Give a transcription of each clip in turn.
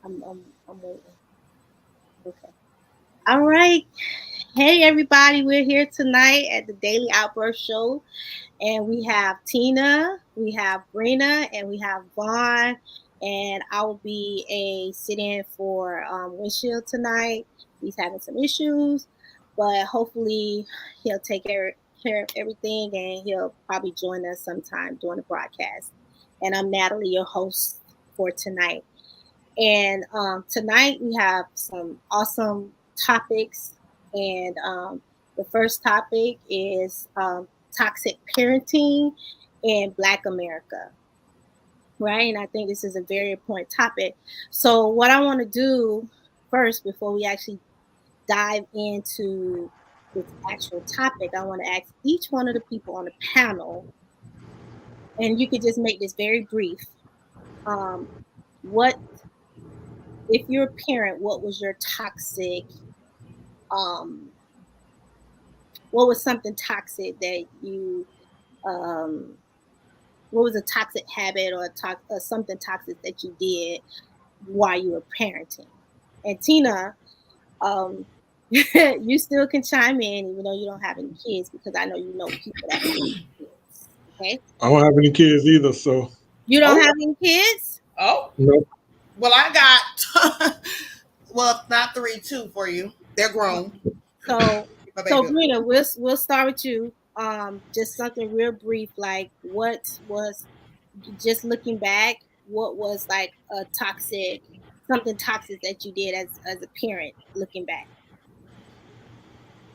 I'm waiting. Okay. All right. Hey, everybody. We're here tonight at the Daily Outburst Show. And we have Tina, we have Brina, and we have Vaughn. And I will be a sit-in for Windshield tonight. He's having some issues, but hopefully he'll take care of everything, and he'll probably join us sometime during the broadcast. And I'm Natalie, your host for tonight. And tonight we have some awesome topics. And the first topic is toxic parenting in Black America, right? And I think this is a very important topic. So, what I want to do first, before we actually dive into this actual topic, I want to ask each one of the people on the panel, and you could just make this very brief. Um, what, if you're a parent, what was your toxic um, what was something toxic that you um, what was a toxic habit or something toxic that you did while you were parenting? And Tina, um, you still can chime in even though you don't have any kids, because I know you know people that have kids. Okay, I don't have any kids either, so you don't Oh, have any kids. oh. no. Well, I got well, not three, two for you. They're grown. So, My so baby. Brina, we'll start with you. Just something real brief, like what was, just looking back, what was like a toxic, something toxic that you did as a parent, looking back?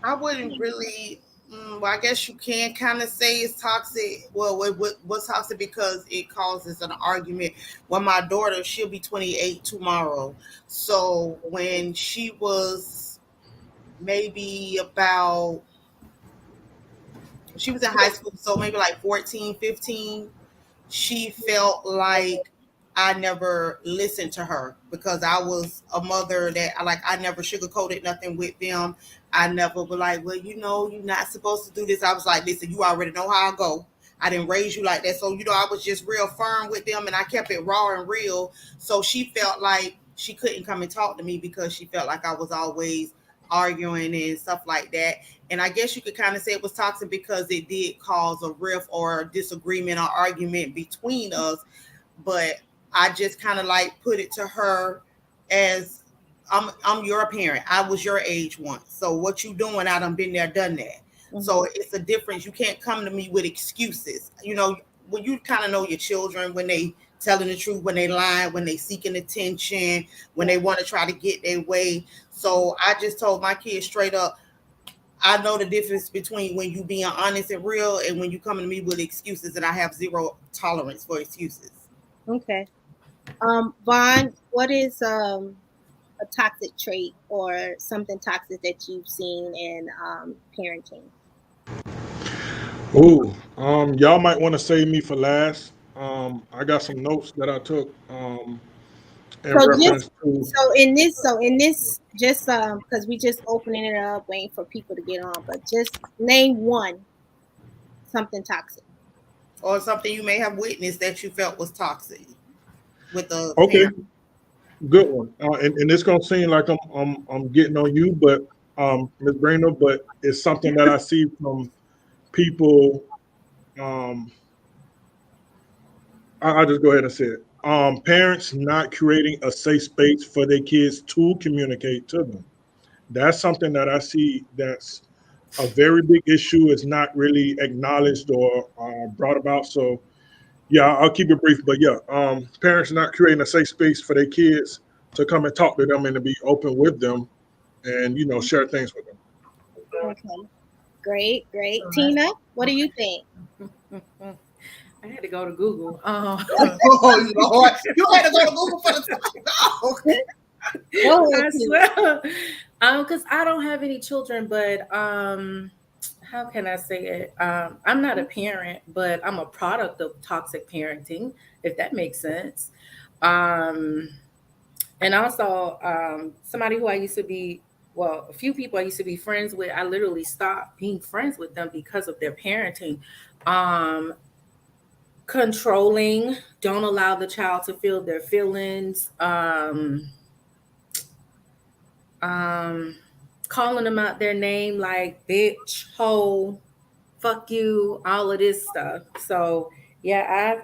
I wouldn't really. Well, I guess you can kind of say it's toxic. Well, what's toxic because it causes an argument. When my daughter, she'll be 28 tomorrow. So when she was maybe about, she was in high school, so maybe like 14, 15. She felt like I never listened to her because I was a mother that I never sugarcoated nothing with them. I never was like, well, you're not supposed to do this. I was like, listen, you already know how I go. I didn't raise you like that. So, I was just real firm with them and I kept it raw and real. So she felt like she couldn't come and talk to me because she felt like I was always arguing and stuff like that. And I guess you could kind of say it was toxic because it did cause a rift or a disagreement or argument between us. But I just kind of like put it to her as I'm your parent. I was your age once. So what you doing? I done been there, done that. Mm-hmm. So it's a difference. You can't come to me with excuses. When you kind of know your children when they telling the truth, when they lying, when they seeking attention, when Yeah. they want to try to get their way. So I just told my kids straight up, I know the difference between when you being honest and real and when you coming to me with excuses, and I have zero tolerance for excuses. Okay. Vaughn, what is a toxic trait or something toxic that you've seen in parenting? Ooh, y'all might want to save me for last. I got some notes that I took in So just reference to. just because we just opening it up, waiting for people to get on, but just name one, something toxic. Or something you may have witnessed that you felt was toxic with a Okay, parent. good one. And it's gonna seem like I'm getting on you, but Ms. Brainer, but it's something that I see from people. Um, I'll just go ahead and say it. Parents not creating a safe space for their kids to communicate to them. That's something that I see that's a very big issue. It's not really acknowledged or brought about. So yeah, I'll keep it brief. But yeah, parents not creating a safe space for their kids to come and talk to them and to be open with them and share things with them. Okay, great, great. All right. Tina, what do you Okay. think? I had to go to Google. Oh Lord, you had to go to Google for the dog. Go ahead, I Tina. swear. Because I don't have any children, but how can I say it? I'm not a parent, but I'm a product of toxic parenting, if that makes sense. Um, and also, somebody who I used to be, well, a few people I used to be friends with, I literally stopped being friends with them because of their parenting. Um, controlling, don't allow the child to feel their feelings, calling them out their name like bitch, hoe, fuck you, all of this stuff. So yeah,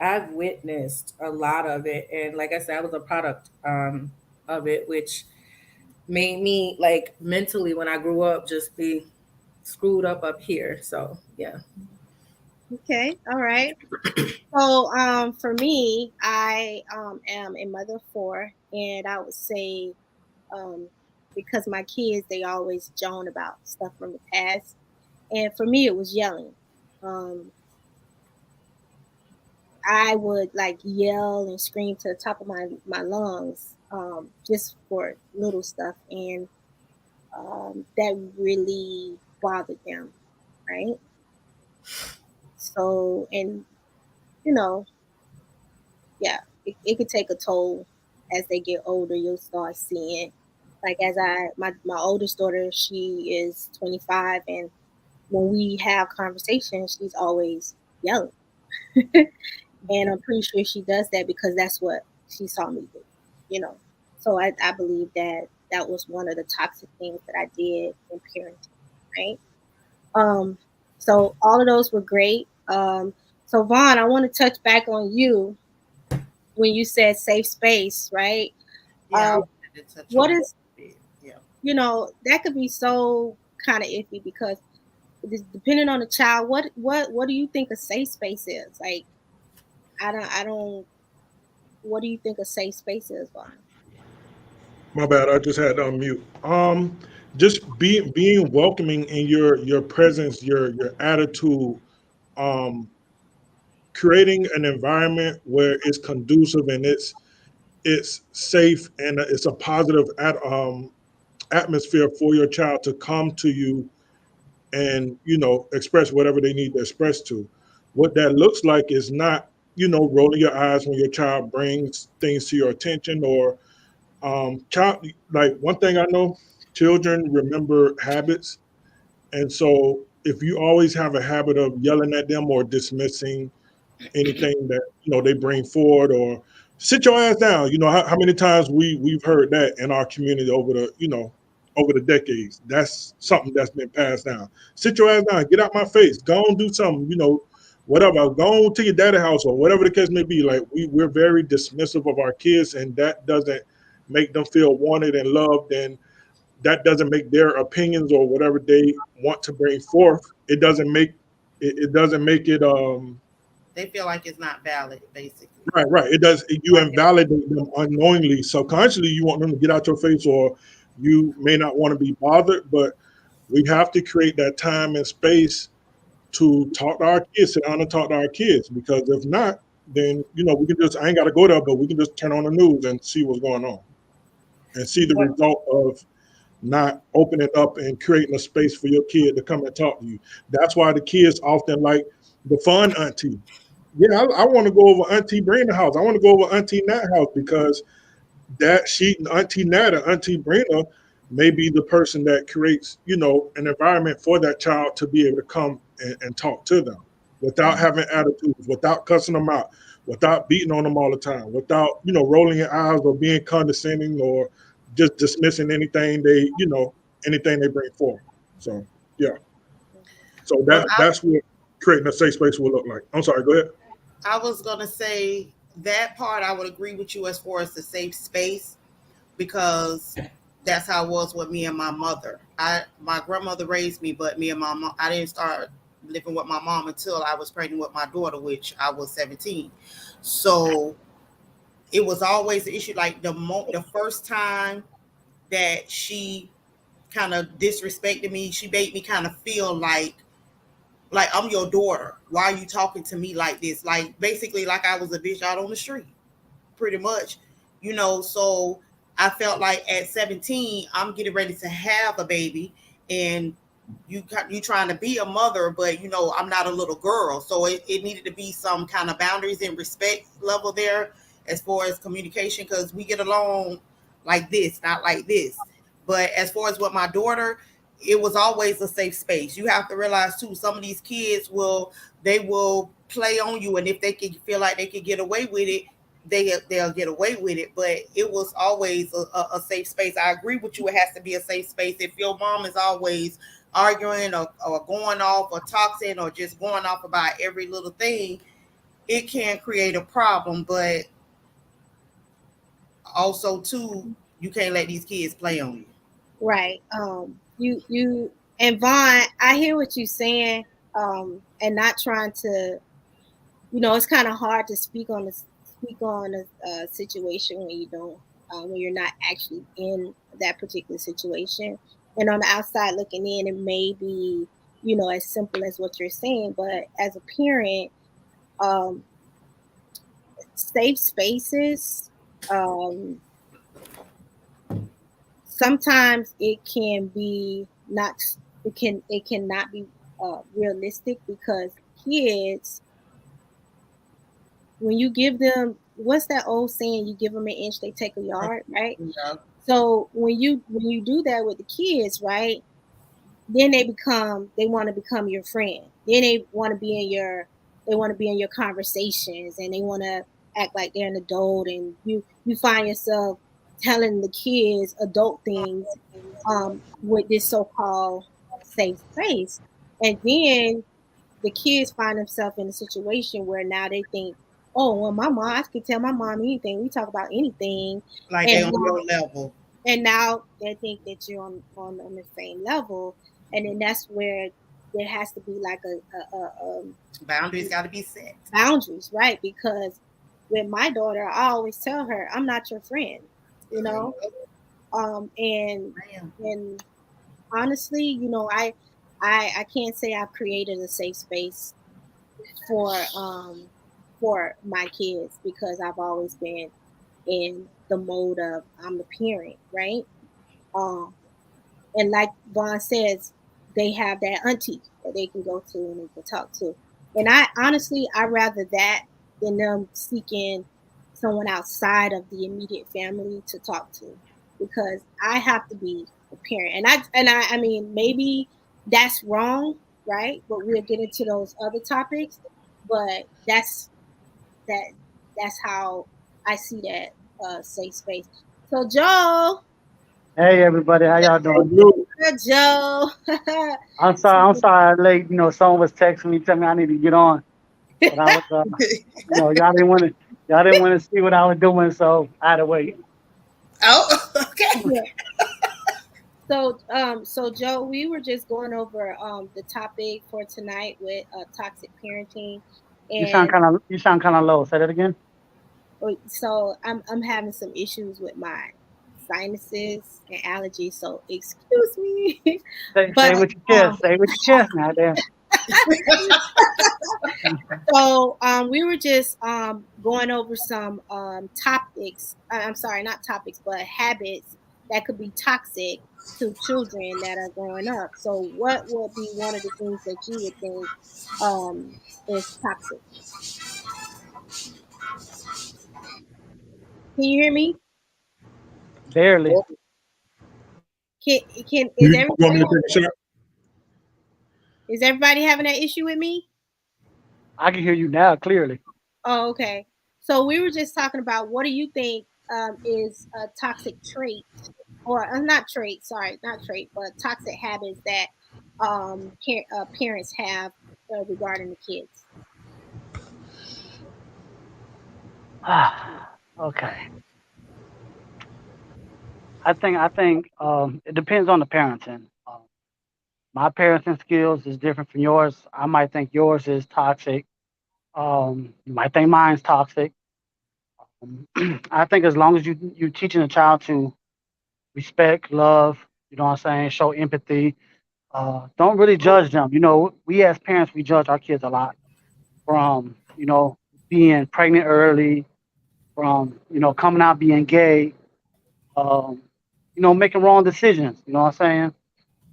I've witnessed a lot of it, and like I said, I was a product of it, which made me like mentally when I grew up just be screwed up here. So yeah. Okay, all right. So, for me, I am a mother of four, and I would say, um, because my kids they always joan about stuff from the past, and for me it was yelling. Um, I would like yell and scream to the top of my lungs, just for little stuff, and that really bothered them, right? So, and you know, yeah, it could take a toll as they get older. You'll start seeing, like, as my oldest daughter, she is 25, and when we have conversations, she's always yelling, and I'm pretty sure she does that because that's what she saw me do, you know. So I believe that that was one of the toxic things that I did in parenting, right? Um, so all of those were great. So Vaughn, I want to touch back on you when you said safe space, right? Yeah, I Um, wanted to touch what on is, that a bit. Yeah. that could be so kind of iffy because depending on the child, what do you think a safe space is? Like, I don't. What do you think a safe space is, Vaughn? My bad. I just had to unmute. Just being welcoming in your presence, your attitude, um, creating an environment where it's conducive and it's safe and it's a positive atmosphere for your child to come to you and express whatever they need to express to. What that looks like is not rolling your eyes when your child brings things to your attention or child. Like one thing I know, children remember habits, and so if you always have a habit of yelling at them or dismissing anything that they bring forward or sit your ass down. How many times we've heard that in our community over the decades. That's something that's been passed down. Sit your ass down, get out my face, go and do something, whatever. Go on to your daddy house or whatever the case may be. Like we're very dismissive of our kids, and that doesn't make them feel wanted and loved, and that doesn't make their opinions or whatever they want to bring forth. It doesn't make it They feel like it's not valid, basically. right. It does. You Like, invalidate them unknowingly. Subconsciously, you want them to get out your face, or you may not want to be bothered. But we have to create that time and space to talk to our kids, sit down and talk to our kids. Because if not, then we can just. I ain't got to go there, but we can just turn on the news and see what's going on, and see the what result of not opening up and creating a space for your kid to come and talk to you. That's why the kids often like the fun auntie. Yeah, I want to go over Auntie Brina's house. I want to go over Auntie Nat's house because Auntie Nat or Auntie Brina may be the person that creates, an environment for that child to be able to come and talk to them without having attitudes, without cussing them out, without beating on them all the time, without, rolling your eyes or being condescending or just dismissing anything they bring forward. So yeah. So well, that's what creating a safe space will look like. I'm sorry, go ahead. I was gonna say that part I would agree with you as far as the safe space because that's how it was with me and my mother. My grandmother raised me, but me and my mom, I didn't start living with my mom until I was pregnant with my daughter, which I was 17. So it was always an issue. Like the first time that she kind of disrespected me, she made me kind of feel like I'm your daughter. Why are you talking to me like this? Like basically like I was a bitch out on the street, pretty much. So I felt like at 17, I'm getting ready to have a baby, and you trying to be a mother, but I'm not a little girl. So it needed to be some kind of boundaries and respect level there as far as communication, because we get along like this, not like this. But as far as with my daughter, it was always a safe space. You have to realize too, some of these kids will play on you, and if they can feel like they can get away with it, they'll get away with it. But it was always a safe space. I agree with you. It has to be a safe space. If your mom is always arguing or going off or toxic or just going off about every little thing, it can create a problem. But also too, you can't let these kids play on you. Right. You and Vaughn, I hear what you're saying. And not trying to, it's kind of hard to speak on a situation when you don't, when you're not actually in that particular situation. And on the outside looking in, it may be, as simple as what you're saying. But as a parent, safe spaces, sometimes it can be not. It cannot be realistic, because kids, when you give them, what's that old saying? You give them an inch, they take a yard, right? Yeah. So when you do that with the kids, right, then they want to become your friend. Then they want to be in your conversations, and they want to act like they're an adult, and you find yourself telling the kids adult things with this so-called safe space. And then the kids find themselves in a situation where now they think, oh, well, my mom, I could tell my mom anything. We talk about anything. Like they're on your level. And now they think that you're on the same level. And then that's where there has to be like a boundaries got to be set. Boundaries, right? Because with my daughter, I always tell her, I'm not your friend, and honestly, I can't say I've created a safe space for my kids, because I've always been in the mode of I'm the parent, right? And like Vaughn says, they have that auntie that they can go to and they can talk to. And I rather that than them seeking someone outside of the immediate family to talk to, because I have to be a parent. And I mean, maybe that's wrong, right? But we'll get into those other topics. But that's how I see that safe space. So Joe. Hey everybody, how y'all doing? Good, Joe. I'm sorry, late. Someone was texting me, telling me I need to get on, but I was, y'all didn't want to see what I was doing, so I had to wait. Oh, okay. Yeah. So Joe, we were just going over the topic for tonight with toxic parenting. And you sound kind of low. Say that again. So I'm having some issues with my sinuses and allergies, so excuse me. Say with your chest. Say with your chest now, there. So we were just going over some topics. I'm sorry, not topics, but habits that could be toxic to children that are growing up. So what would be one of the things that you would think is toxic? Can you hear me? Barely. Is everybody having that issue with me? I can hear you now clearly. Oh, okay. So we were just talking about, what do you think is a toxic trait, or not trait, but toxic habits that parents have regarding the kids? Okay. I think it depends on the parenting. My parenting skills is different from yours. I might think yours is toxic. You might think mine's toxic. I think as long as you teaching a child to respect, love, what I'm saying, show empathy, don't really judge them. We as parents, we judge our kids a lot, from being pregnant early, from coming out being gay, making wrong decisions. You know what I'm saying?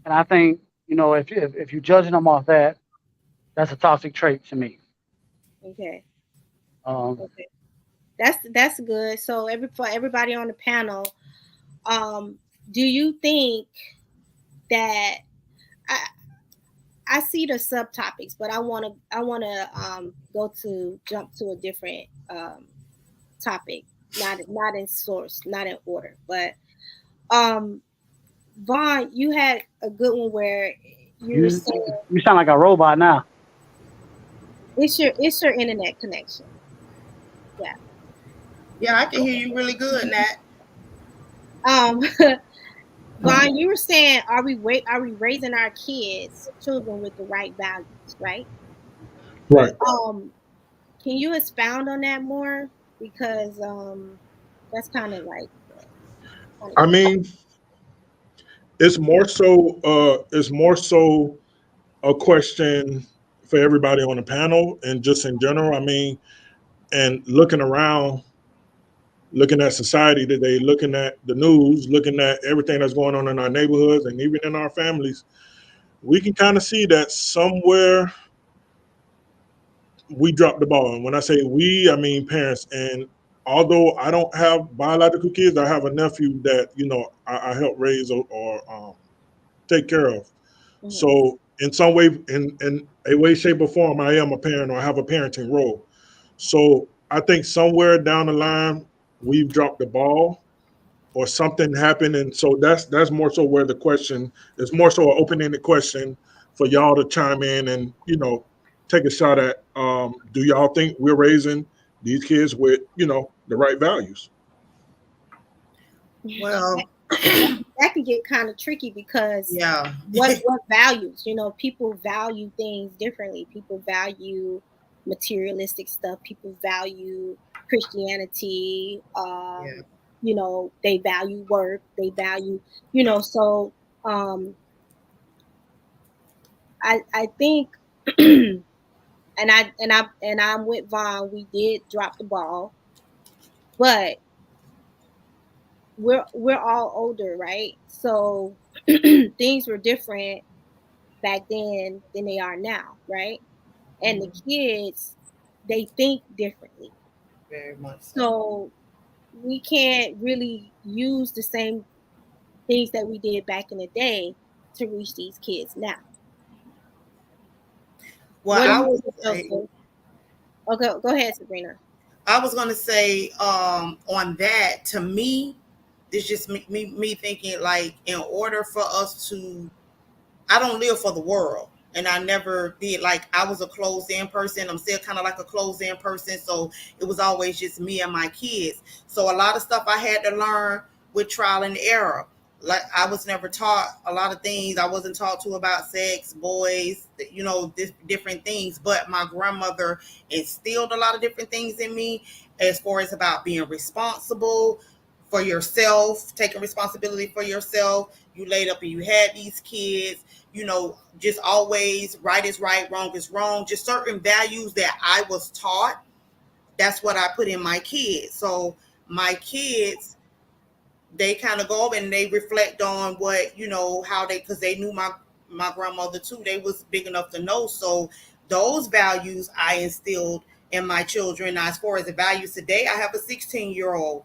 And I think if you're judging them off that, that's a toxic trait to me. Okay. Okay. That's good. So for everybody on the panel, do you think that I see the subtopics, but I want to jump to a different topic, not in source, not in order, but Vaughn, you had a good one where you were saying You sound like a robot now. it's your internet connection. Yeah. Yeah, I can hear you really good, Nat. Vaughn, you were saying, are we raising our children with the right values, right? Right. Can you expound on that more? Because that's kind of like I mean, it's more so a question for everybody on the panel and just in general. I mean, and looking around, looking at society today, looking at the news, looking at everything that's going on in our neighborhoods and even in our families, we can kind of see that somewhere we dropped the ball. And when I say we, I mean parents. And although I don't have biological kids, I have a nephew that, I help raise or take care of. Mhm. So in some way, in a way, shape, or form, I am a parent or I have a parenting role. So I think somewhere down the line, we've dropped the ball or something happened. And so that's more so where the question is more so an open-ended question for y'all to chime in and, take a shot at, do y'all think we're raising these kids with, the right values? Well, that can get kind of tricky because yeah. what values? People value things differently. People value materialistic stuff. People value Christianity. Yeah. They value work. They value, so I think and I'm with Vaughn, we did drop the ball, but we're all older, right? So things were different back then than they are now, right? And the kids, they think differently. Very much so. So we can't really use the same things that we did back in the day to reach these kids now. Well, I was Okay, go ahead, Sabrina. I was gonna say on that, to me, it's just me thinking like, in order for us to, I don't live for the world, and I never did. Like, I was a closed in person. I'm still kind of like a closed in person. So it was always just me and my kids. So a lot of stuff I had to learn with trial and error. Like, I was never taught a lot of things. I wasn't taught to about sex, boys, different things. But my grandmother instilled a lot of different things in me as far as about being responsible for yourself, taking responsibility for yourself. You laid up and you had these kids, just always right is right, wrong is wrong, just certain values that I was taught. That's what I put in my kids. So my kids, they kind of go over and they reflect on what, how they, because they knew my grandmother too. They was big enough to know. So those values I instilled in my children. Now, as far as the values today, I have a 16-year-old.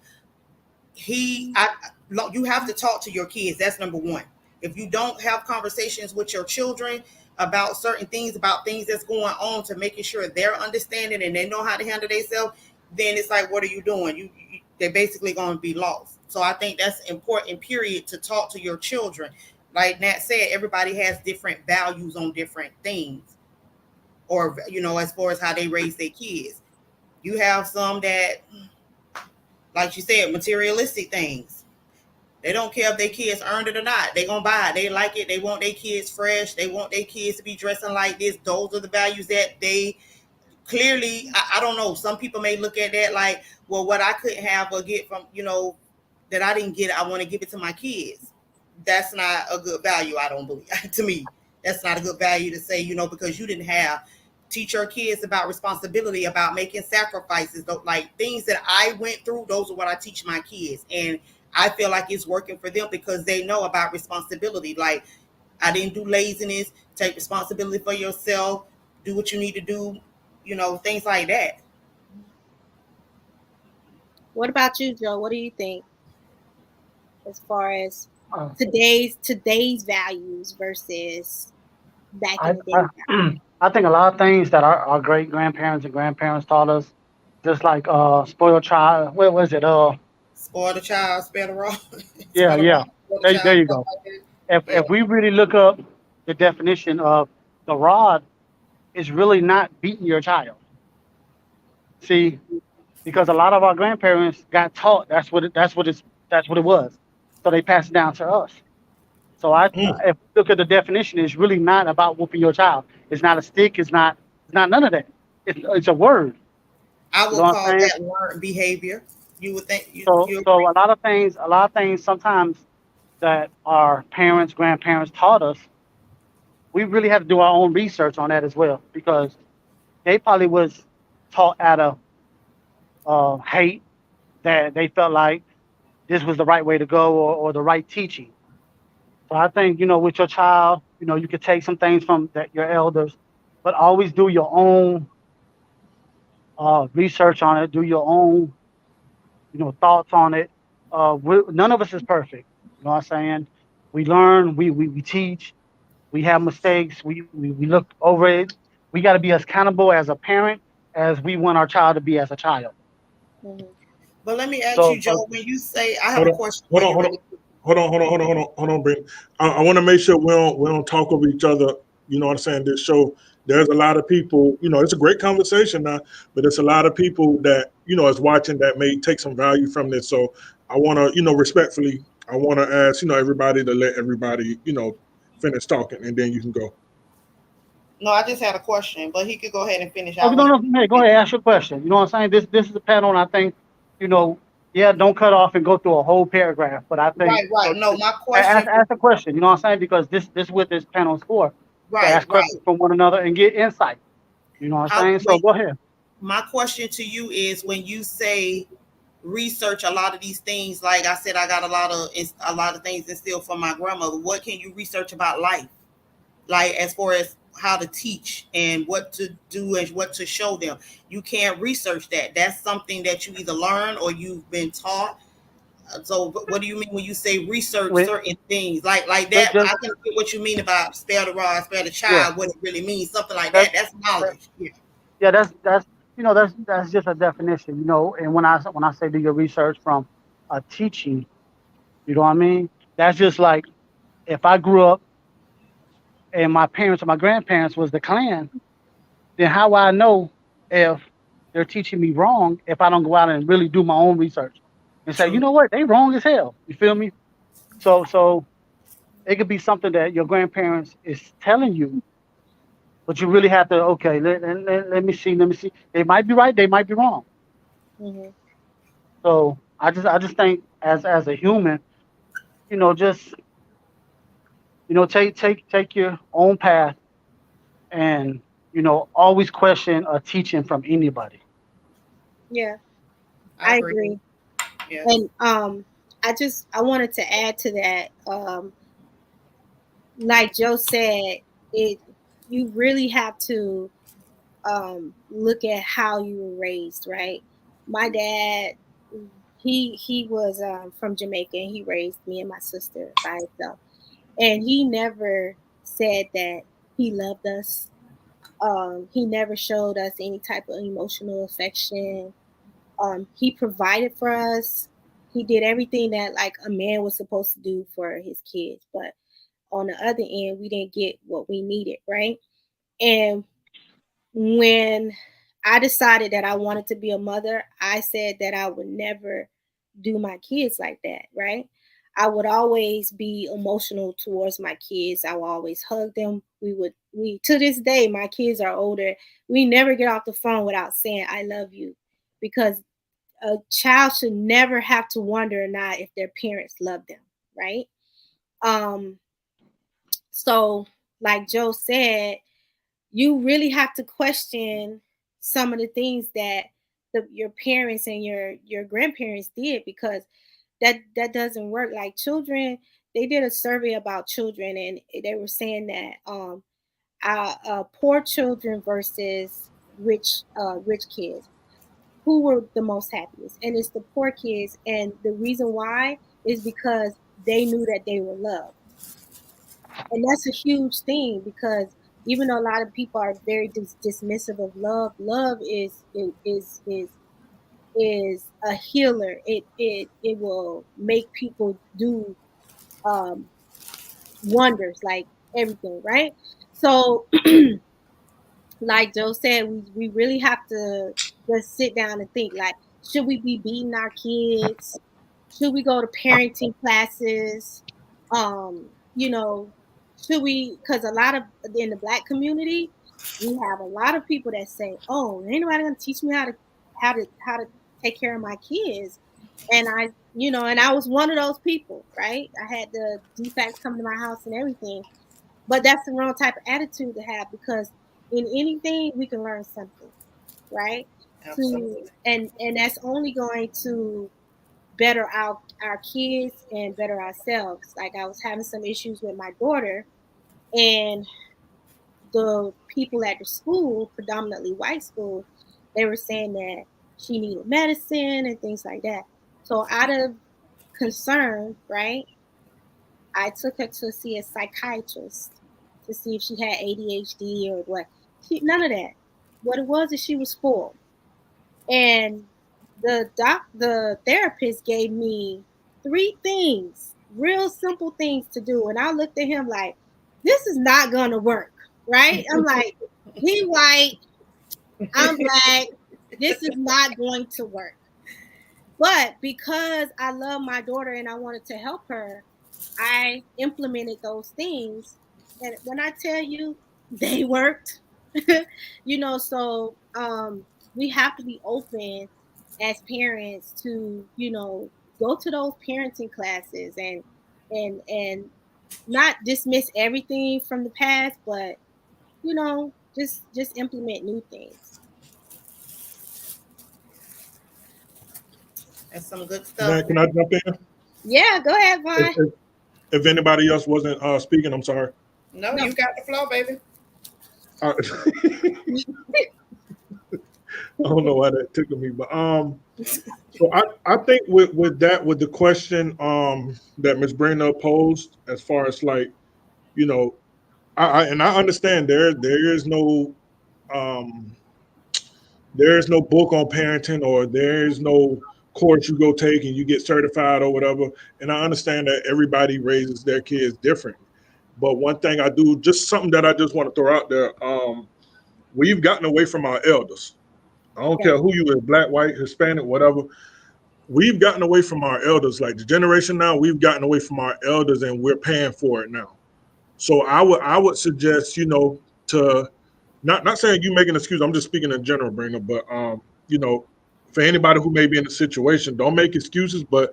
You have to talk to your kids. That's number one. If you don't have conversations with your children about certain things, about things that's going on, to making sure they're understanding and they know how to handle themselves, then it's like, what are you doing? They're basically going to be lost. So I think that's important, period, to talk to your children. Like Nat said, everybody has different values on different things, or, as far as how they raise their kids. You have some that, like you said, materialistic things. They don't care if their kids earned it or not. They gonna buy it. They like it. They want their kids fresh. They want their kids to be dressing like this. Those are the values that they clearly. I don't know. Some people may look at that like, well, what I couldn't have or get from, that I didn't get, I want to give it to my kids. That's not a good value. I don't believe. To me, that's not a good value to say, because you didn't have. Teach your kids about responsibility, about making sacrifices, like things that I went through. Those are what I teach my kids, and I feel like it's working for them because they know about responsibility. Like, I didn't do laziness. Take responsibility for yourself. Do what you need to do. Things like that. What about you, Joe? What do you think as far as Uh, today's values versus back I, in the day. I think a lot of things that our great grandparents and grandparents taught us, just like spoiled child. What was it? Spoil the child, spare the rod. Yeah, Spare the rod, yeah. spoil the There child, you stuff go. like that. Yeah. If we really look up the definition of the rod, is really not beating your child. See, because a lot of our grandparents got taught that's what it was. So they passed it down to us. So Mm. if you look at the definition, it's really not about whooping your child. It's not a stick. It's not none of that. It's a word. I You know would what call I'm saying? that learned behavior. You would think you So agree? a lot of things sometimes that our parents, grandparents taught us, we really have to do our own research on that as well because they probably was taught out of hate that they felt like this was the right way to go or the right teaching. So I think, with your child, you could take some things from that your elders, but always do your own research on it, do your own, thoughts on it. None of us is perfect. You know what I'm saying? We learn, we teach, we have mistakes, we look over it. We got to be as accountable as a parent as we want our child to be as a child. Mhm. But let me ask So, you, so Joe, when you say I have Hold a on, question hold for on, you hold on, really quick. Brent. I want to make sure we don't talk over each other. You know what I'm saying? This show, there's a lot of people. It's a great conversation now, but there's a lot of people that is watching that may take some value from this. So I want to, respectfully, I want to ask everybody to let everybody finish talking, and then you can go. No, I just had a question, but he could go ahead and finish. okay, I'll no, wait no, for you hey, to go finish. ahead, ask your question. You know what I'm saying? This is a panel, and I think, you know, yeah, don't cut off and go through a whole paragraph, but I think, Right, right. No, my ask question. ask a question. You know what I'm saying? Because this is what this panel is for, to Right, ask right. questions from one another and get insight. You know what I'm How? saying? So Wait. go ahead. My question to you is when you say research a lot of these things. Like I said, I got a lot of things instilled from my grandmother. What can you research about life? Like as far as how to teach and what to do and what to show them. You can't research that. That's something that you either learn or you've been taught. So what do you mean when you say research Wait, certain things like just, that? just I can get what you mean about spare the rod, spare the yeah, child, what it really means, something like that, that. That's that knowledge. Yeah. yeah, that's just a definition. And when I say do your research from a teaching, you know what I mean? That's just like if I grew up and my parents or my grandparents was the Klan, then how will I know if they're teaching me wrong if I don't go out and really do my own research and say, you True. know what, they wrong as hell. You feel me? So it could be something that your grandparents is telling you, but you really have to okay, let me see, let me see. They might be right, they might be wrong. Mhm. So I just think as a human, just take your own path and always question a teaching from anybody. Yeah, I I agree. agree. Yes. And I wanted to add to that. Like Joe said, it you really have to look at how you were raised, right? My dad, he was from Jamaica, and he raised me and my sister by himself, and he never said that he loved us. He never showed us any type of emotional affection. He provided for us. He did everything that like a man was supposed to do for his kids, but on the other end, we didn't get what we needed, right? And when I decided that I wanted to be a mother, I said that I would never do my kids like that, right? I would always be emotional towards my kids. I would always hug them. We to this day, my kids are older. We never get off the phone without saying I love you, because a child should never have to wonder or not if their parents love them, right? Um so like Joe said, you really have to question some of the things that your parents and your grandparents did, because that doesn't work. Like children, they did a survey about children, and they were saying that poor children versus rich kids, who were the most happiest, and it's the poor kids. And the reason why is because they knew that they were loved. And that's a huge thing, because even though a lot of people are very dismissive of love, love is a healer. It will make people do um, wonders, like everything, right? So, like Joe said, we really have to just sit down and think, like, should we be beating our kids? Should we go to parenting classes? You know, should we? Because a lot of in the Black community, we have a lot of people that say, "Oh, ain't nobody gonna teach me how to take care of my kids." And I was one of those people, right? I had the defects come to my house and everything, but that's the wrong type of attitude to have, because in anything we can learn something, right? Absolutely. And that's only going to better our kids and better ourselves. Like, I was having some issues with my daughter, and the people at the school, predominantly white school, they were saying that she needed medicine and things like that. So out of concern, right, I took her to see a psychiatrist to see if she had ADHD or what. None of that. What it was is she was spoiled. And the therapist gave me 3 things, real simple things to do. And I looked at him like, this is not gonna work, right? I'm like, he white, I'm Black, this is not going to work. But because I love my daughter and I wanted to help her, I implemented those things. And when I tell you they worked, so we have to be open as parents to, go to those parenting classes and not dismiss everything from the past, but just implement new things. That's some good Man, stuff. can I jump in? Yeah, go ahead, If, Vaughn. if, if anybody else wasn't speaking, I'm sorry. No, No. you got the floor, baby. I don't know why that tickled me, but so I think with the question that Ms. Brenda posed, as far as like, you know, I understand um there's no book on parenting, or there's no course you go take and you get certified or whatever. And I understand that everybody raises their kids different. But one thing I do, just something that I just want to throw out there, we've gotten away from our elders. I don't Yeah. care who you is, Black, white, Hispanic, whatever. We've gotten away from our elders. Like the generation now, we've gotten away from our elders, and we're paying for it now. So I would suggest, to not saying you make an excuse. I'm just speaking in general, Brenda. But you know, for anybody who may be in a situation, don't make excuses. But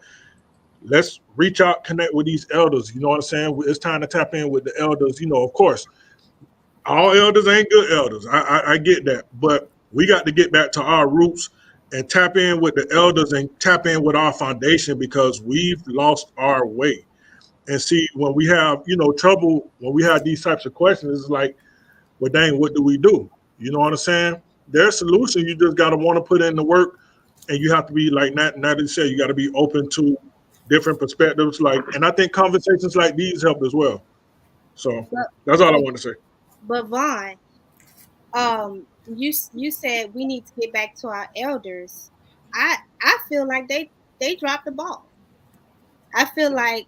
let's reach out, connect with these elders. You know what I'm saying? It's time to tap in with the elders. Of course, all elders ain't good elders. I get that, but we got to get back to our roots and tap in with the elders and tap in with our foundation, because we've lost our way. And see, when we have trouble, when we have these types of questions, it's like, well, dang, what do we do? You know what I'm saying? There's solutions. You just got to want to put in the work, and you have to be like Natalie said. You got to be open to different perspectives. And I think conversations like these help as well. So But, that's all I want to say. but Vaughn, you said we need to get back to our elders. I feel like they dropped the ball. I feel like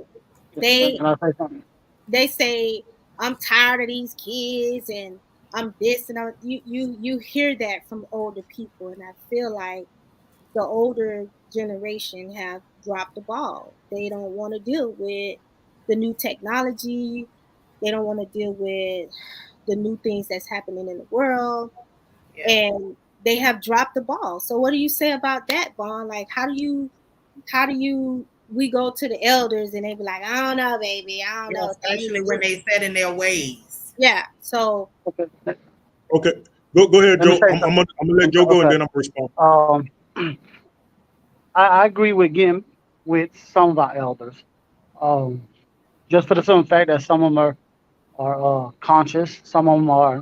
they Can I say something? they say, I'm tired of these kids and I'm this and you hear that from older people, and I feel like the older generation have dropped the ball. They don't want to deal with the new technology. They don't want to deal with the new things that's happening in the world, Yeah. and they have dropped the ball. So what do you say about that, Vaughn? Like, how do you we go to the elders and they be like, I don't know, baby, I don't Yeah, know. especially when they set in their ways. Yeah. So Okay. Okay, go ahead, Let me Joe. say I'm something. gonna let Joe go, and Okay. then I'm gonna respond. I agree with some of our elders. Um, just for the simple fact that some of them are conscious, some of them are,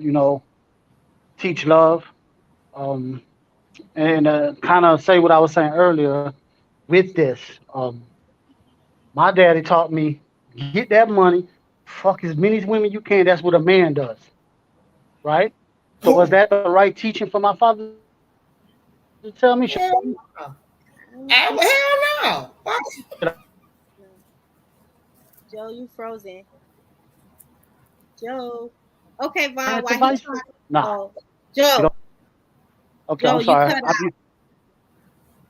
teach love. Um, and kind of say what I was saying earlier with this. My daddy taught me, get that money, fuck as many women you can. That's what a man does. right? So was that the right teaching for my father to tell me? Hell no. Hell no. Why? No. Joe, you frozen. Joe. Okay, Vaughn, Parents' why he advice? trying? Nah, Oh, you don't. Joe. Okay, Joe, I'm you sorry. cut out.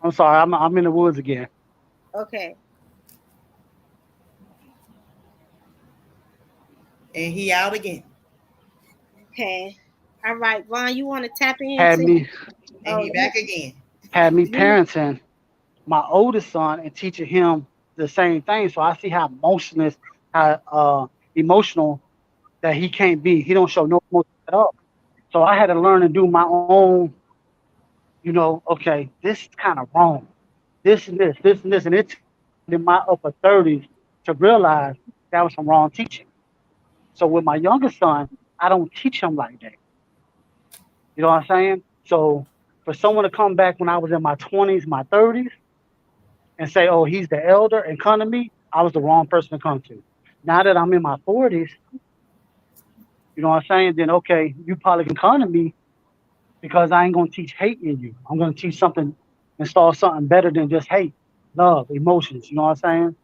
I'm sorry. I'm in the woods again. Okay. And he out again. Okay. All right, Vaughn, you want to tap Had into? me And he Oh, back again. you. parenting my oldest son and teaching him the same thing. So I see how emotional that he can't be. He don't show no emotion at all. So I had to learn to do my own, okay, this is kind of wrong. This, and it took me in my upper 30s to realize that was some wrong teaching. So with my youngest son, I don't teach him like that. You know what I'm saying? So for someone to come back when I was in my 20s, my 30s, and say, oh, he's the elder and come to me, I was the wrong person to come to. Now that I'm in my 40s, you know what I'm saying? Then, okay, you probably can come to me because I ain't going to teach hate in you. I'm going to teach something, install something better than just hate, love, emotions. You know what I'm saying?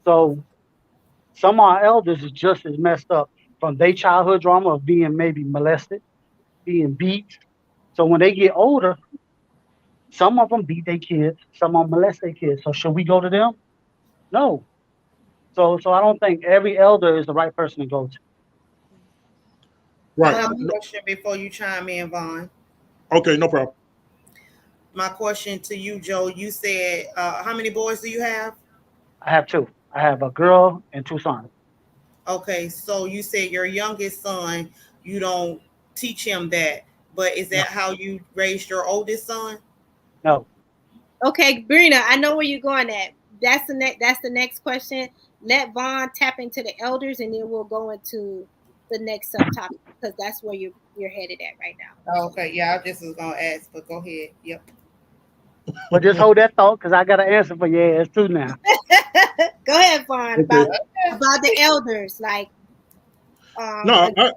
So some of our elders is just as messed up from their childhood drama of being maybe molested, being beat. So when they get older, some of them beat their kids, some of them molest their kids. So should we go to them? No. So I don't think every elder is the right person to go to. I Right. have a Um, question before you chime in, Vaughn. Okay, no problem. My question to you, Joe, you said, how many boys do you have? I have two. I have a girl and two sons. Okay, so you said your youngest son, you don't teach him that, but is No, that how you raised your oldest son? no. okay, Brina, I know where you're going at. That's the next question. Let Vaughn tap into the elders, and then we'll go into the next subtopic because that's where you're headed at right now. Okay, yeah, I just was gonna ask, but go ahead. Yep. But just hold that thought because I got an answer for your ass too now. Go ahead, Vaughn, Okay. about the elders, like No, the,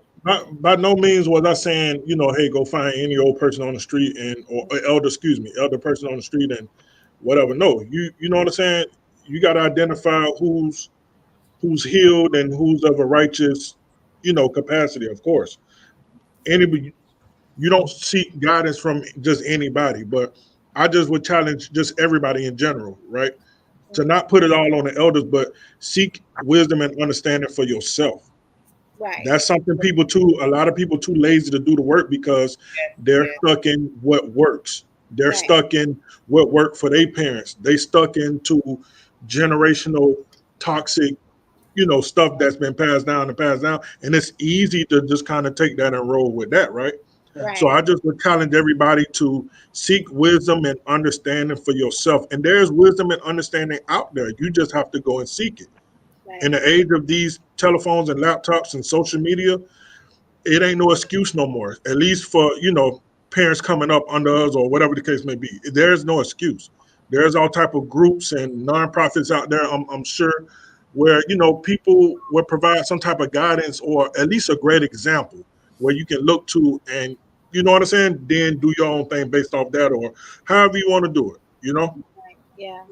by no means was I saying, hey, go find any old person on the street or elder, excuse me, elder person on the street and whatever. No, you know what I'm saying? You got to identify who's healed and who's of a righteous, capacity, of course. Anybody, you don't seek guidance from just anybody, but I just would challenge just everybody in general, right? To not put it all on the elders, but seek wisdom and understanding for yourself. right, That's something a lot of people too lazy to do the work because they're Yeah. stuck in what works. They're right, stuck in what worked for their parents. They stuck into generational toxic, stuff that's been passed down and passed down. And it's easy to just kind of take that and roll with that, right? So right, I just would challenge everybody to seek wisdom and understanding for yourself. And there's wisdom and understanding out there. You just have to go and seek it. In right, the age of these telephones and laptops and social media, it ain't no excuse no more. At least for, parents coming up under us or whatever the case may be. There's no excuse. There's all type of groups and nonprofits out there, I'm sure, where, people will provide some type of guidance or at least a great example where you can look to and, you know what I'm saying, then do your own thing based off that or however you want to do it. right, yeah.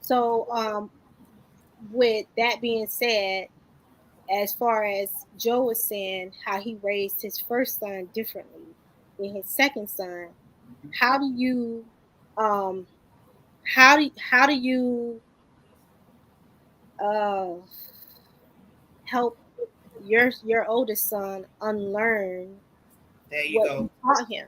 So, with that being said, as far as Joe was saying, how he raised his first son differently than his second son, how do you, um, how do you uh, help your oldest son unlearn There you what go. you taught him?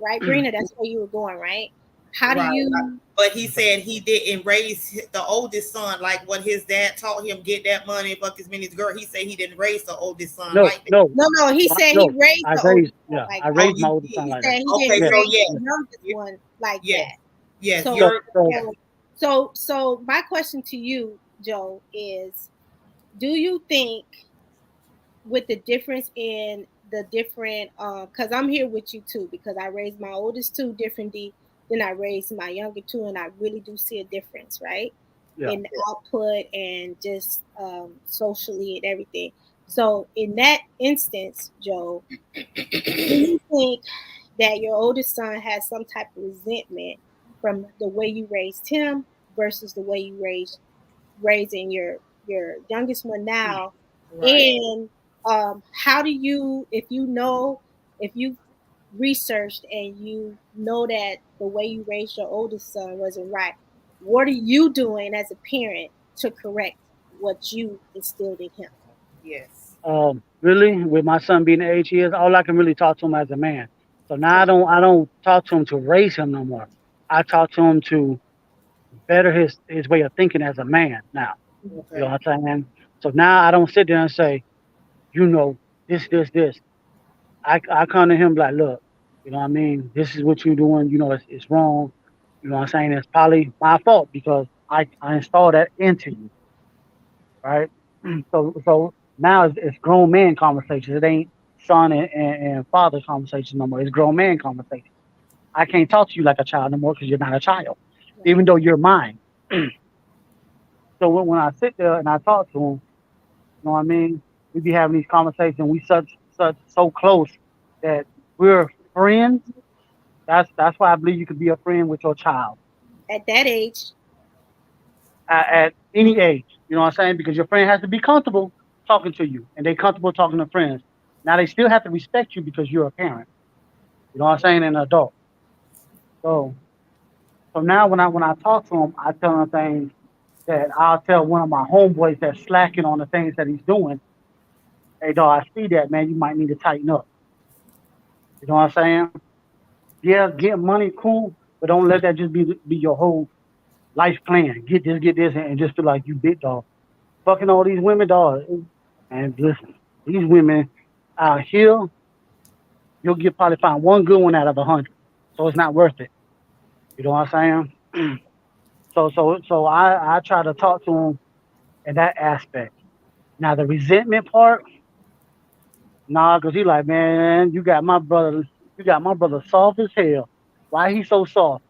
Right, Brina, that's where you were going, right? How do Right. you? But he said he didn't raise the oldest son like what his dad taught him, get that money, fuck as many as girl. He said he didn't raise the oldest son No, like that. no, No, he said he no. raised I the raised, oldest one like I that. Oh, raised my you oldest did. son He like said that. he Okay, didn't Yeah, so raise yes, the youngest you- one like yes, that. yes, So, you're so yeah. so my question to you, Joe, is: do you think, with the difference in the different, because I'm here with you too, because I raised my oldest two differently than I raised my younger two, and I really do see a difference, right, yeah. in the output and just socially and everything. So in that instance, Joe, do you think that your oldest son has some type of resentment from the way you raised him versus the way you raising your youngest one now? Right. And how do you, if you know, if you researched and you know that the way you raised your oldest son wasn't right, what are you doing as a parent to correct what you instilled in him? Yes. Really, with my son being the age he is, all I can really talk to him as a man. So now I don't talk to him to raise him no more. I talk to him to better his way of thinking as a man now. You know Okay. what I'm saying? So now I don't sit there and say, you know, this. I come to him like, look, you know what I mean? This is what you're doing, it's wrong. You know what I'm saying? It's probably my fault because I installed that into you, right? So now it's grown man conversations. It ain't son and father conversations no more. It's grown man conversations. I can't talk to you like a child no more because you're not a child, Right. even though you're mine. So when I sit there and I talk to him, you know what I mean? We be having these conversations. We such so close that we're friends. That's why I believe you could be a friend with your child At that age, at any age. You know what I'm saying? Because your friend has to be comfortable talking to you, and they comfortable talking to friends. Now they still have to respect you because you're a parent. You know what I'm saying? An adult. So so now when I talk to him, I tell him things that I'll tell one of my homeboys that's slacking on the things that he's doing. Hey dog, I see that man. You might need to tighten up. You know what I'm saying? Yeah, get money, cool, but don't let that just be your whole life plan. Get this, and just feel like you big dog. Fucking all these women, dog. And listen, these women out here, you'll get probably find one good one out of 100. So it's not worth it. You know what I'm saying? So I try to talk to him in that aspect. Now the resentment part, nah, cause he like, man, you got my brother soft as hell. Why he so soft?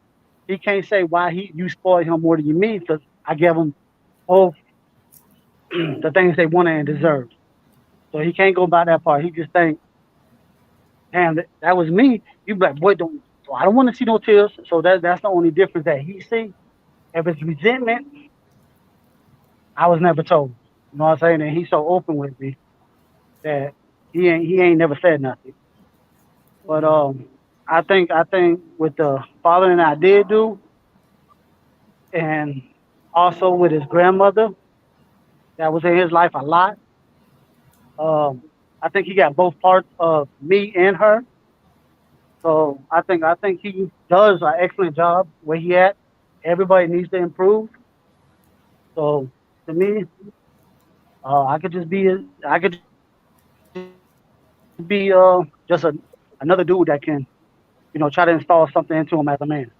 He can't say why you spoiled him more than you mean, because I gave him both the things they wanted and deserved. So he can't go by that part. He just think, damn, that was me. You be like, boy, don't. So I don't want to see no tears. So that's the only difference that he see. If it's resentment, I was never told. You know what I'm saying? And he's so open with me that he ain't never said nothing. But I think with the father and I did do, and also with his grandmother that was in his life a lot. Um, I think he got both parts of me and her. So I think he does an excellent job where he at. Everybody needs to improve. So to me, I could just be just another dude that can try to install something into him as a man.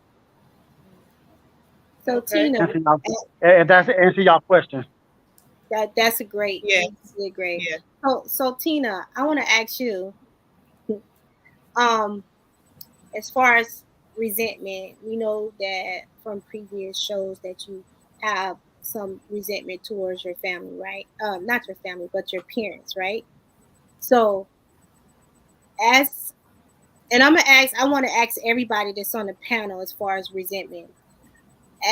so Okay. Tina, If that's answer y'all question. that's a great, Yes. that's really great. Yeah. So Tina, I want to ask you, um, as far as resentment, we know that from previous shows that you have some resentment towards your family, right? Not your family, but your parents, right? So as and I'm gonna ask, I want to ask everybody that's on the panel as far as resentment.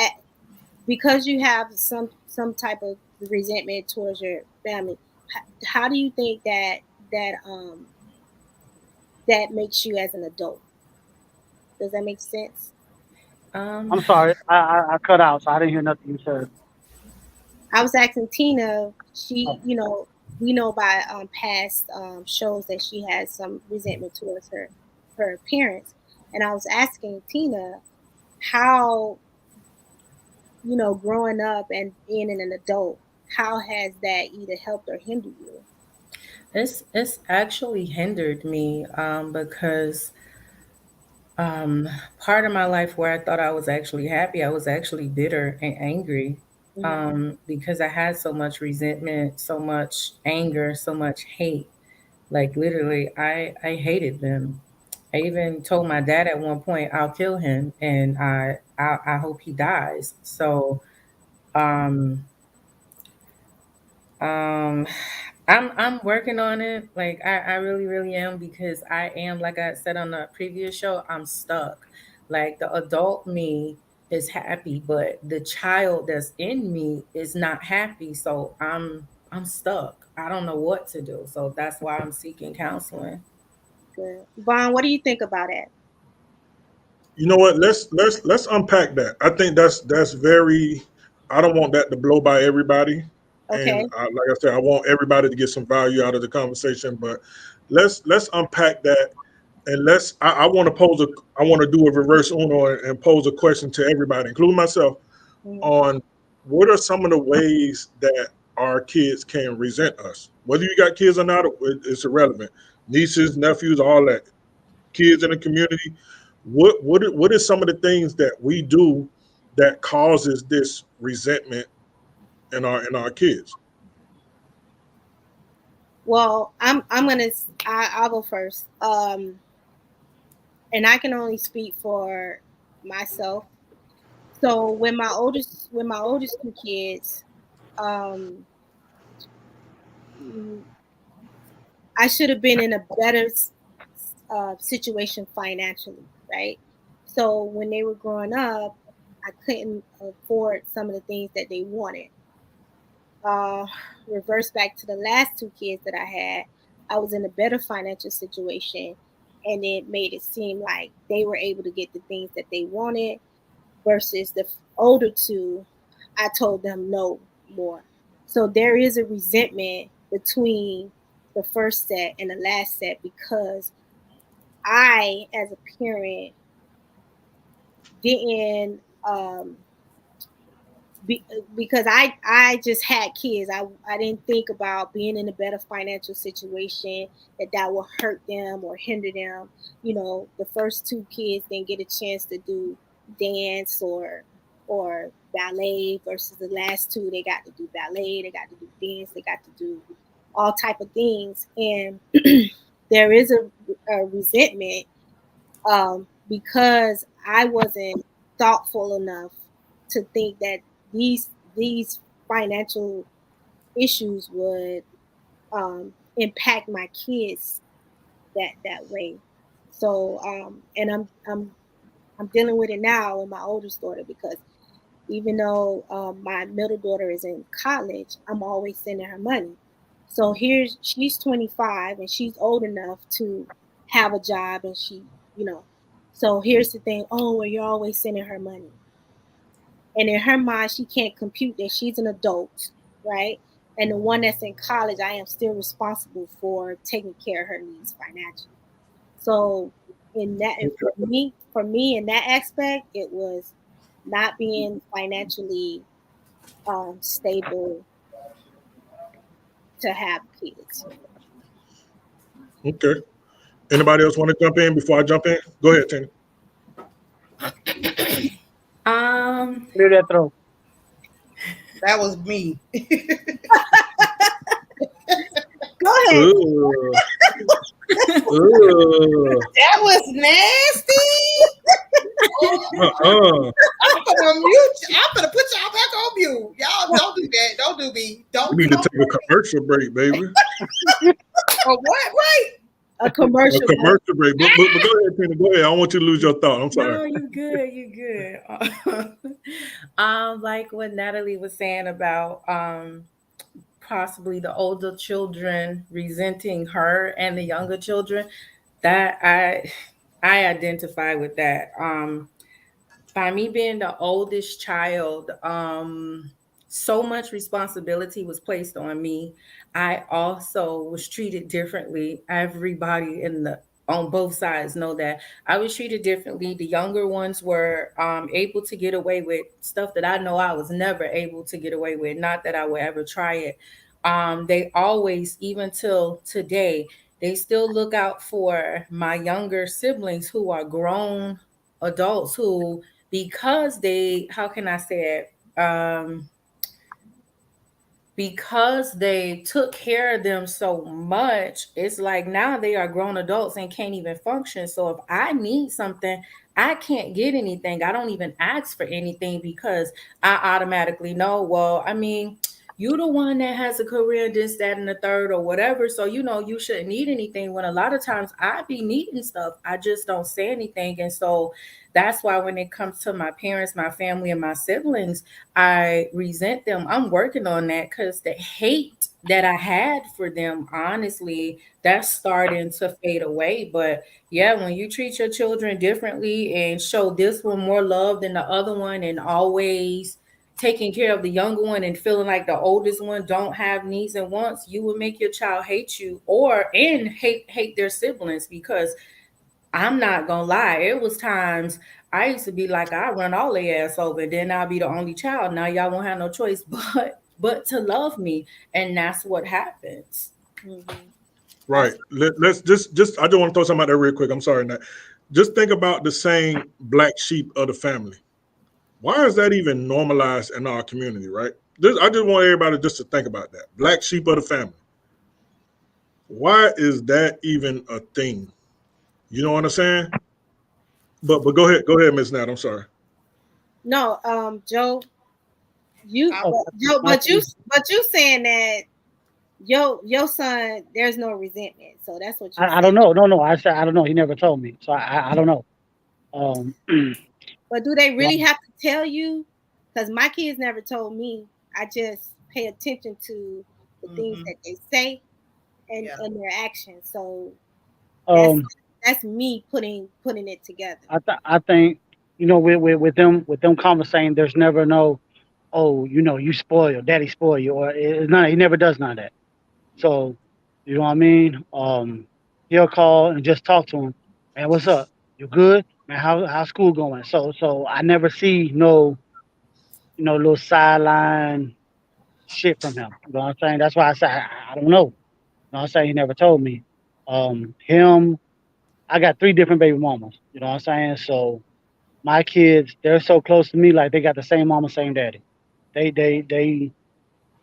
At, because you have some type of resentment towards your family, how do you think that that makes you as an adult? Does that make sense? Um, I'm sorry, I cut out, so I didn't hear nothing you said. I was asking Tina. She, Oh, we know by past shows that she has some resentment towards her parents, and I was asking Tina how, growing up and being an adult, how has that either helped or hindered you? it's actually hindered me because um, part of my life where I thought I was actually happy, I was actually bitter and angry Mm-hmm. because I had so much resentment, so much anger, so much hate. Like literally, I hated them. I even told my dad at one point, I'll kill him, and I hope he dies. So um, um, I'm working on it. Like I really, really am, because I am, like I said on the previous show, I'm stuck. Like the adult me is happy, but the child that's in me is not happy. So I'm stuck. I don't know what to do. So that's why I'm seeking counseling. Good. Vaughn, what do you think about it? You know what? Let's unpack that. I think that's very. I don't want that to blow by everybody, and Okay. like I said, I want everybody to get some value out of the conversation. But let's unpack that, and I want to pose a. I want to do a reverse Uno and pose a question to everybody, including myself, Mhm. on what are some of the ways that our kids can resent us. Whether you got kids or not, it's irrelevant. Nieces, nephews, all that. Kids in the community. What is some of the things that we do that causes this resentment in our kids? Well, I'll go first. And I can only speak for myself. So when my oldest two kids, um, mm, I should have been in a better situation financially, right? So when they were growing up, I couldn't afford some of the things that they wanted. Uh, Reverse back to the last two kids that I had, I was in a better financial situation, and it made it seem like they were able to get the things that they wanted versus the older two. I told them no more. So there is a resentment between the first set and the last set because I, as a parent, didn't because I just had kids. I didn't think about being in a better financial situation that will hurt them or hinder them. The first two kids didn't get a chance to do dance or ballet versus the last two. They got to do ballet, they got to do dance, they got to do all type of things, and there is a resentment because I wasn't thoughtful enough to think that these financial issues would impact my kids that way. So and I'm dealing with it now with my oldest daughter because even though my middle daughter is in college, I'm always sending her money. So she's 25 and she's old enough to have a job, and you know. So here's the thing: oh, well, you're always sending her money, and in her mind, she can't compute that she's an adult, right? And the one that's in college, I am still responsible for taking care of her needs financially. So in that, and for me in that aspect, it was not being financially stable to have kids. Okay. Anybody else want to jump in before I jump in? Go ahead, Tina. Um, Clear that throat. That was me. Go ahead. Ugh. Ugh. That was nasty. Uh-uh. I'm gonna mute. I'm gonna put y'all back on mute. Y'all don't do that. Don't do me. Don't We need to come. take a commercial break, baby. Oh, what? Right? A A commercial. commercial break. But go ahead, Tina. Go ahead. I don't want you to lose your thought. I'm sorry. no, you good, you good. Like what Natalie was saying about possibly the older children resenting her and the younger children, that I identify with that. By me being the oldest child, so much responsibility was placed on me. I also was treated differently. Everybody in the on both sides know that I was treated differently. The younger ones were able to get away with stuff that I know I was never able to get away with. Not that I would ever try it. They always, even till today, they still look out for my younger siblings who are grown adults who, because they, how can I say it, because they took care of them so much, it's like now they are grown adults and can't even function. So if I need something, I can't get anything. I don't even ask for anything because I automatically know, well, I mean, you the one that has a career, this, that, and the third, or whatever. So you shouldn't need anything. When a lot of times I be needing stuff, I just don't say anything. And so that's why when it comes to my parents, my family, and my siblings, I resent them. I'm working on that because the hate that I had for them, honestly, that's starting to fade away. But yeah, when you treat your children differently and show this one more love than the other one, and always taking care of the younger one and feeling like the oldest one don't have needs and wants, you will make your child hate you, or and hate their siblings. Because I'm not gonna lie, it was times I used to be like, I run all their ass over, then I'll be the only child. Now y'all won't have no choice but to love me. And that's what happens. Mhm. Right. Let's just I just want to throw something out there real quick. I'm sorry, Nat. Just think about the saying black sheep of the family. Why is that even normalized in our community, right? I just want everybody just to think about that. Black sheep of the family. Why is that even a thing? You know what I'm saying? But go ahead, Miss Nat. I'm sorry. No, Joe, you, I, Oh, Joe, my but you saying that your son, there's no resentment, so that's what you I saying. don't know. No, I said I don't know. He never told me, so I don't know. Um, But do they well, really have to tell you? Because my kids never told me. I just pay attention to the things mhm, that they say yeah. and their actions. So that's um, that's me putting it together. I think with them conversating, there's never no, oh, you spoil, daddy spoil you, or it's not. He never does none of that. So, you know what I mean? He'll call and just talk to him. Man, what's up? You good? Man, how's school going? So I never see no, little sideline shit from him. You know what I'm saying? That's why I say I don't know. You know what I'm saying? He never told me. Him, I got 3 different baby mamas. You know what I'm saying? So my kids, they're so close to me, like they got the same mama, same daddy. They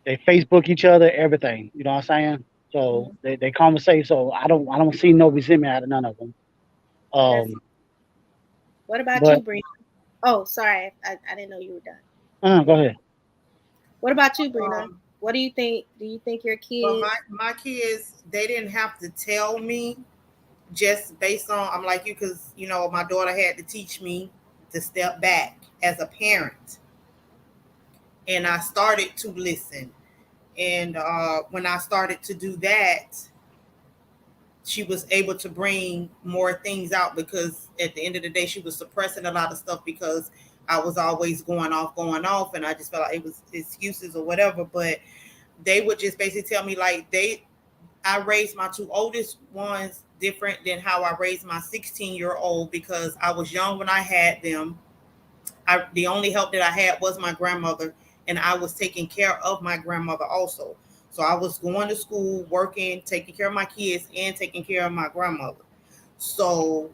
Facebook each other, everything. You know what I'm saying? So Mhm. they conversate. So I don't see no resentment out of none of them. That's Um, what about you, but Brina? Oh, sorry, I didn't know you were done. go ahead. What about you, Brina? Um, What do you think? Do you think your but kids? my kids, they didn't have to tell me, just based on, I'm like you, because my daughter had to teach me to step back as a parent, and I started to listen. And when I started to do that, she was able to bring more things out, because at the end of the day she was suppressing a lot of stuff because I was always going off, and I just felt like it was excuses or whatever. But they would just basically tell me, like, I raised my 2 oldest ones different than how I raised my 16-year-old, because I was young when I had them. The only help that I had was my grandmother, and I was taking care of my grandmother also. So I was going to school, working, taking care of my kids, and taking care of my grandmother. So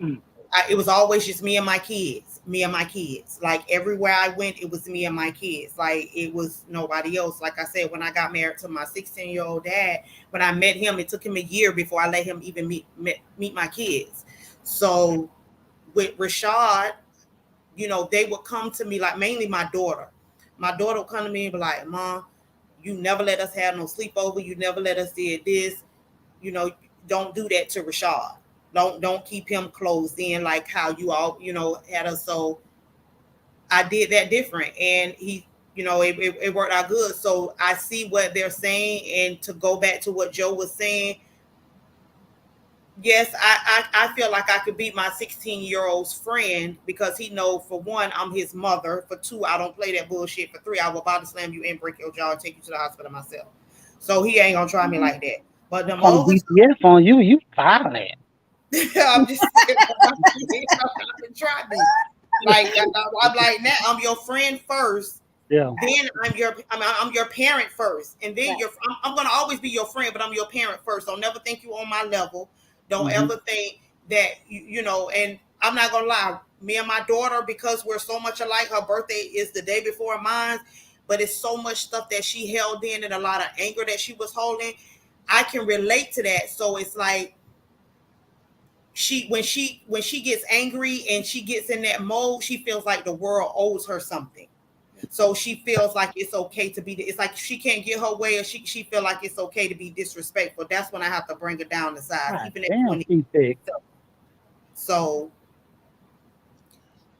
Mm. it was always just me and my kids, me and my kids. Like everywhere I went, it was me and my kids. Like it was nobody else. Like I said, when I got married to my 16-year-old dad, when I met him, it took him a year before I let him even meet my kids. So with Rashad, they would come to me, like mainly my daughter. My daughter would come to me and be like, Mom, you never let us have no sleepover. You never let us did this. You know, don't do that to Rashad. Don't keep him closed in like how you all, had us. So I did that different, and it worked out good. So I see what they're saying, and to go back to what Joe was saying, yes, I feel like I could be my 16-year-old's friend, because he know, for one, I'm his mother. For two, I don't play that bullshit. For three, I will body slam you and break your jaw and take you to the hospital myself. So he ain't gonna try me like that. But them Calling other DCF on you, you violent. I'm just saying, try me. Like I'm like that. I'm your friend first. Yeah. Then I'm your parent first, and then Right. I'm gonna always be your friend, but I'm your parent first. Don't never think you on my level. Don't Hmm. ever think that And I'm not gonna lie. Me and my daughter, because we're so much alike. Her birthday is the day before mine, but it's so much stuff that she held in, and a lot of anger that she was holding. I can relate to that. So it's like, when she gets angry and she gets in that mode, she feels like the world owes her something. So she feels like it's okay to be. It's like she can't get her way, or she feel like it's okay to be disrespectful. That's when I have to bring her down to size, God even at damn, 20. she thick. So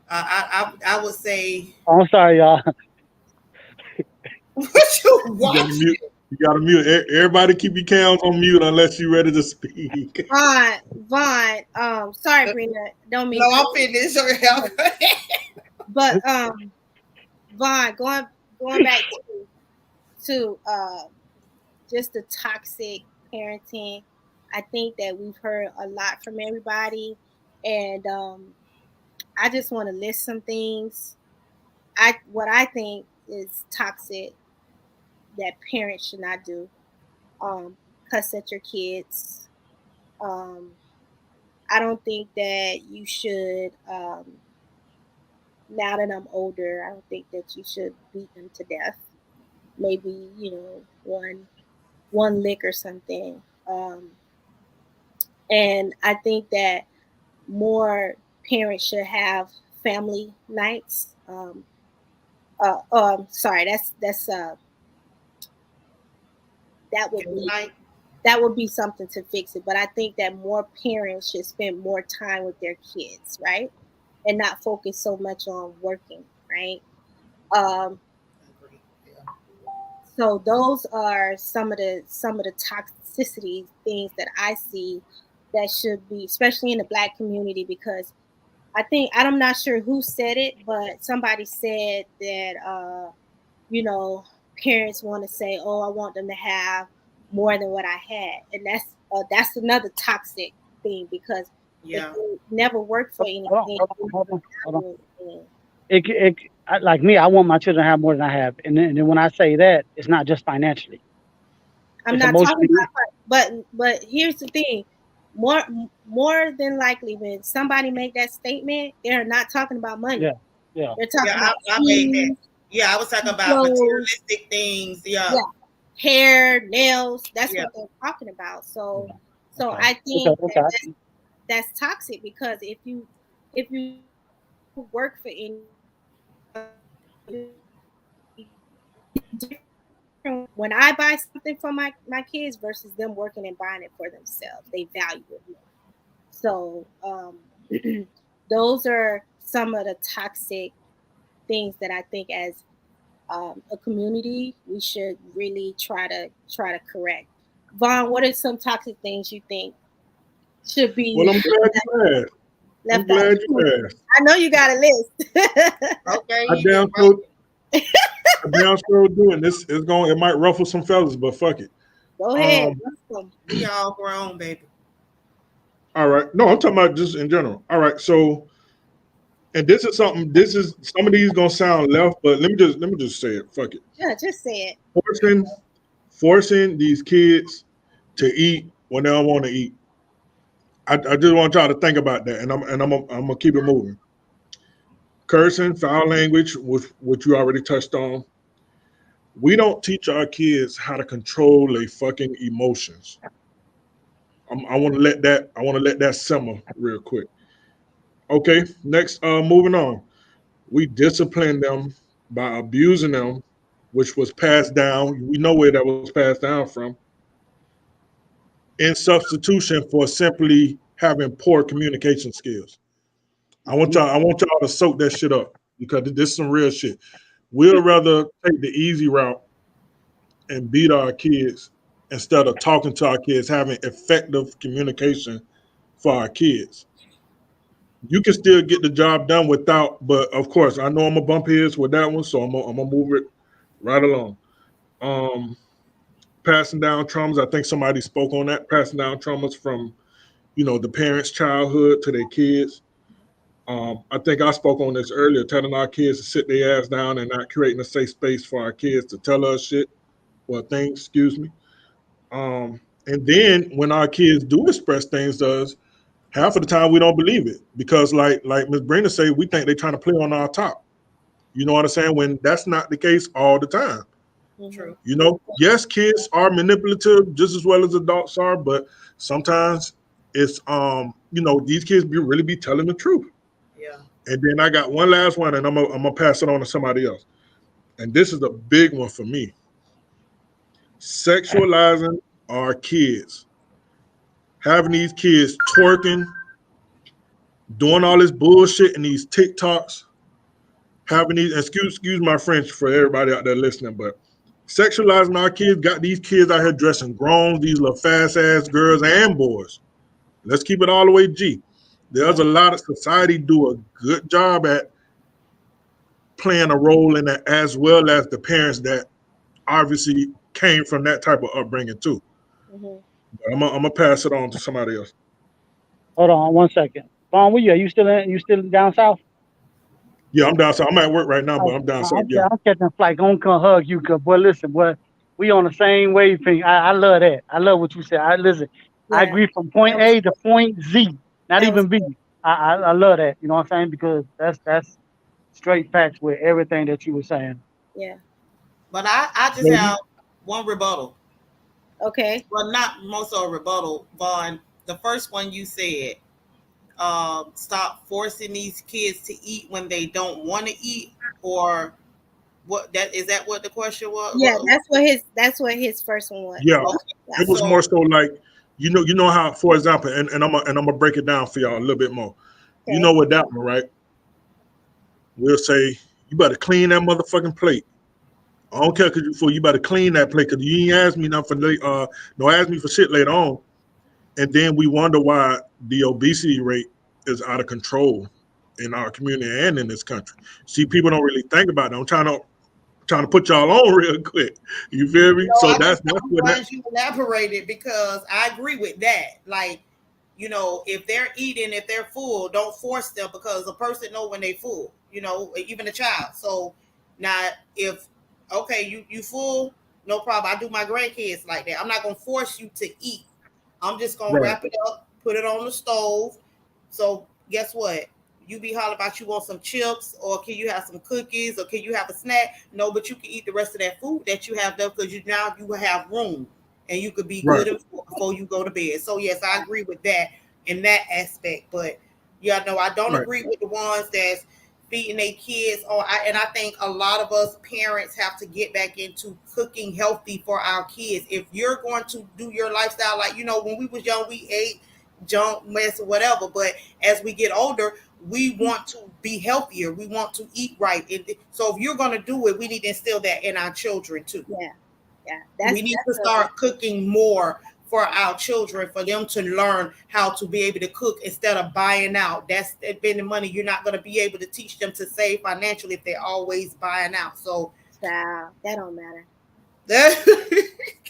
I would say. Oh, I'm sorry, y'all. What you You gotta watching? mute. You gotta mute. Everybody keep your cams on mute unless you're ready to speak. Vaughn, sorry, Brina, don't mean No, to- I'm finished. but Vaughn, going back to just the toxic parenting, I think that we've heard a lot from everybody, and I just want to list some things. What I think is toxic that parents should not do. Cuss at your kids. I don't think that you should. Now that I'm older, I don't think that you should beat them to death. Maybe one lick or something. And I think that more parents should have family nights. Sorry, that would be something to fix it. But I think that more parents should spend more time with their kids, right, and not focus so much on working, right. So those are some of the toxicity things that I see that should be, especially in the Black community, because I'm not sure who said it, but somebody said that parents want to say, "Oh, I want them to have more than what I had," and that's another toxic thing, because if you never work for anything, Hold on. Like me, I want my children to have more than I have, and then when I say that, it's not just financially. I'm It's not talking emotionally. about, but here's the thing: more than likely, when somebody make that statement, they're not talking about money. Yeah. They're talking about I made that. shoes, Yeah, I was talking about clothes, materialistic things. Yeah. hair, nails. That's Yeah. what they're talking about. So Okay. I think Okay. that's toxic, because if you work for any, when I buy something for my kids versus them working and buying it for themselves, they value it more. So those are some of the toxic things that I think, as a community, we should really try to correct. Vaughn, what are some toxic things you think should be Well, I'm glad you asked. left I'm out? glad you asked. I know you got a list. Okay. I damn sure doing this. It might ruffle some fellas, but fuck it. Go ahead. We all grown, baby. All right. No, I'm talking about just in general. All right. So, and this is some of these gonna sound left, but let me just say it. Fuck it. Yeah, just say it. Forcing these kids to eat when they don't want to eat. I just want y'all to think about that, and I'm gonna keep it moving. Cursing, foul language, which you already touched on. We don't teach our kids how to control their fucking emotions. I want to let that simmer real quick. Okay, next, moving on. We discipline them by abusing them, which was passed down. We know where that was passed down from, in substitution for simply having poor communication skills. I want y'all to soak that shit up, because this is some real shit. We'll rather take the easy route and beat our kids instead of talking to our kids, having effective communication for our kids. You can still get the job done without, but of course, I know I'm gonna bump heads with that one, so I'm gonna move it right along. Passing down traumas. I think somebody spoke on that. Passing down traumas from, the parents' childhood to their kids. I think I spoke on this earlier, telling our kids to sit their ass down and not creating a safe space for our kids to tell us shit. Well, things, excuse me. And then when our kids do express things to us, half of the time we don't believe it, because like Ms. Brenda said, we think they're trying to play on our top. You know what I'm saying? When that's not the case all the time. True. Yes, kids are manipulative just as well as adults are, but sometimes it's these kids really be telling the truth. Yeah. And then I got one last one, and I'm gonna pass it on to somebody else. and this is a big one for me, sexualizing our kids, having these kids twerking, doing all this bullshit in these TikToks, having these, excuse my French for everybody out there listening, but sexualizing our kids, got these kids out here dressing grown, these little fast ass girls and boys. Let's keep it all the way G. There's a lot of society do a good job at playing a role in that, as well as the parents that obviously came from that type of upbringing too. Mm-hmm. But I'm gonna pass it on to somebody else. Hold on 1 second. Vaughn, where you at? You still down south? Yeah, I'm down south. I'm at work right now, but Oh, I'm down south. I'm, Yeah. I'm catching a flight. Gonna come hug you, cause boy, listen, boy, we on the same wavelength. I love that. I love what you said. I Yeah, agree from point that was A to point Z, not that was even B. I love that. You know what I'm saying? Because that's straight facts with everything that you were saying. yeah. But I just So have one rebuttal. Okay. Well, not most of a rebuttal, Vaughn. The first one you said, stop forcing these kids to eat when they don't want to eat, or what? That is that what the question was? Yeah, that's what his first one was. yeah, Okay. Yeah. it was So more so like you know how, for example, and I'm gonna break it down for y'all a little bit more. You Okay. know what that one, right? We'll say you better clean that motherfucking plate. I don't care because you better clean that plate because you ain't ask me nothing for no ask me for shit later on. And then we wonder why the obesity rate is out of control in our community and in this country. See, people don't really think about it. I'm trying to put y'all on real quick. You feel me? no, So I just that's I'm what that. glad you elaborated because I agree with that. Like, if they're eating, if they're full, don't force them because a person know when they full. Even a child. So now, if okay, you full, no problem. I do my grandkids like that. I'm not gonna force you to eat. I'm just gonna Right. wrap it up, put it on the stove. So guess what? You be hollering about you want some chips, or can you have some cookies, or can you have a snack? No, but you can eat the rest of that food that you have there because now you have room and you could be Right. good and full before you go to bed. So yes, I agree with that in that aspect. But yeah, no, I don't Right. agree with the ones that's feeding their kids. And I think a lot of us parents have to get back into cooking healthy for our kids. If you're going to do your lifestyle, like when we was young, we ate junk, mess, or whatever. But as we get older, we want to be healthier. We want to eat right. So if you're going to do it, we need to instill that in our children too. Yeah, yeah. We need to start cooking more for our children, for them to learn how to be able to cook instead of buying out. That's spending money. You're not going to be able to teach them to save financially if they're always buying out. So child, that don't matter.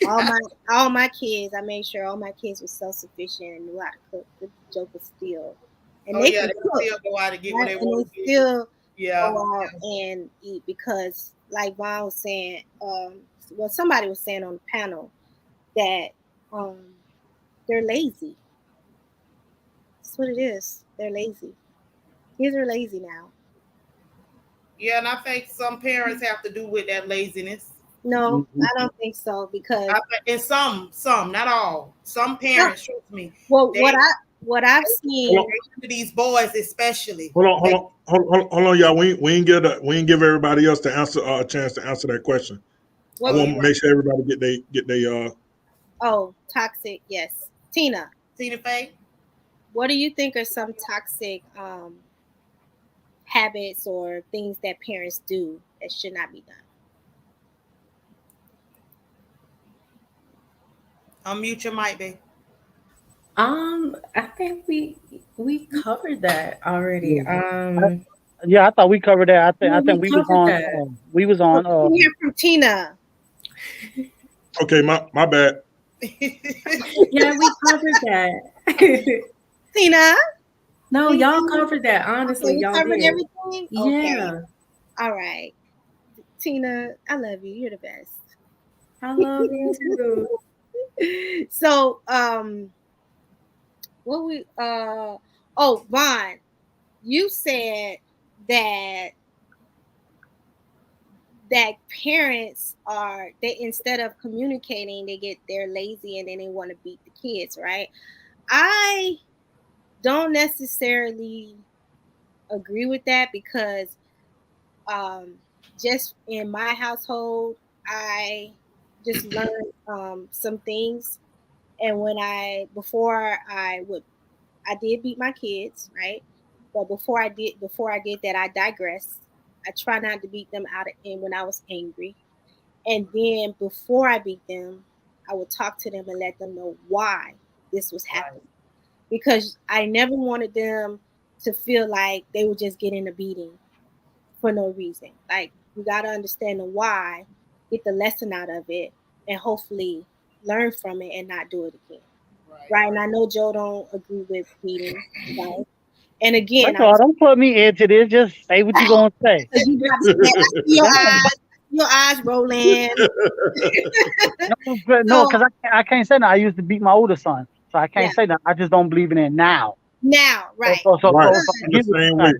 all All my kids, I made sure all my kids were self sufficient and knew how to cook. The joke was still, and oh they yeah, can they cook, still go out and get what right? they And want they to get. still Yeah. go out and eat because, like Vaughn was saying, well, somebody was saying on the panel that they're lazy. That's what it is. They're lazy. Kids are lazy now. Yeah, and I think some parents have to do with that laziness. No, Mhm. I don't think so because And some, not all. Some no, parents, trust me, well, they what I've Hold seen. on, to these boys especially. hold on, y'all. We ain't give everybody else to answer a chance to answer that question. I What Oh was want yeah, to make sure everybody get they toxic? Yes, Tina. Tina Fey. What do you think are some toxic habits or things that parents do that should not be done? Unmute your mic, babe. I think we covered that already. Yeah. Yeah, I thought we covered that. Yeah, I we think we was covered on. that. We was Oh, on. let me hear from Tina. Okay, my bad. Yeah, we covered that. Tina. No, Tina? y'all covered that. Okay, Honestly, we y'all covered did. everything. Okay, Yeah, all right. Tina, I love you. You're the best. I love you too. So, what we oh, Vaughn, you said that that parents are they instead of communicating, they're lazy and then they want to beat the kids, right? I don't necessarily agree with that because um just in my household, I just learned some things. And before I did beat my kids, right? But before I did that, I digressed. I try not to beat them out of and when I was angry. And then before I beat them, I would talk to them and let them know why this was happening. Because I never wanted them to feel like they were just getting a beating for no reason. Like you gotta understand the why, get the lesson out of it, and hopefully learn from it and not do it again. Right. And I know Joe don't agree with beating, right? And again, First of all, don't put me into this. Just say what you gonna say. you got to say, I see your eyes rolling. No, because I can't say that. I used to beat my older son, so I can't say that. I just don't believe in it now. Now, right. Right. The same way.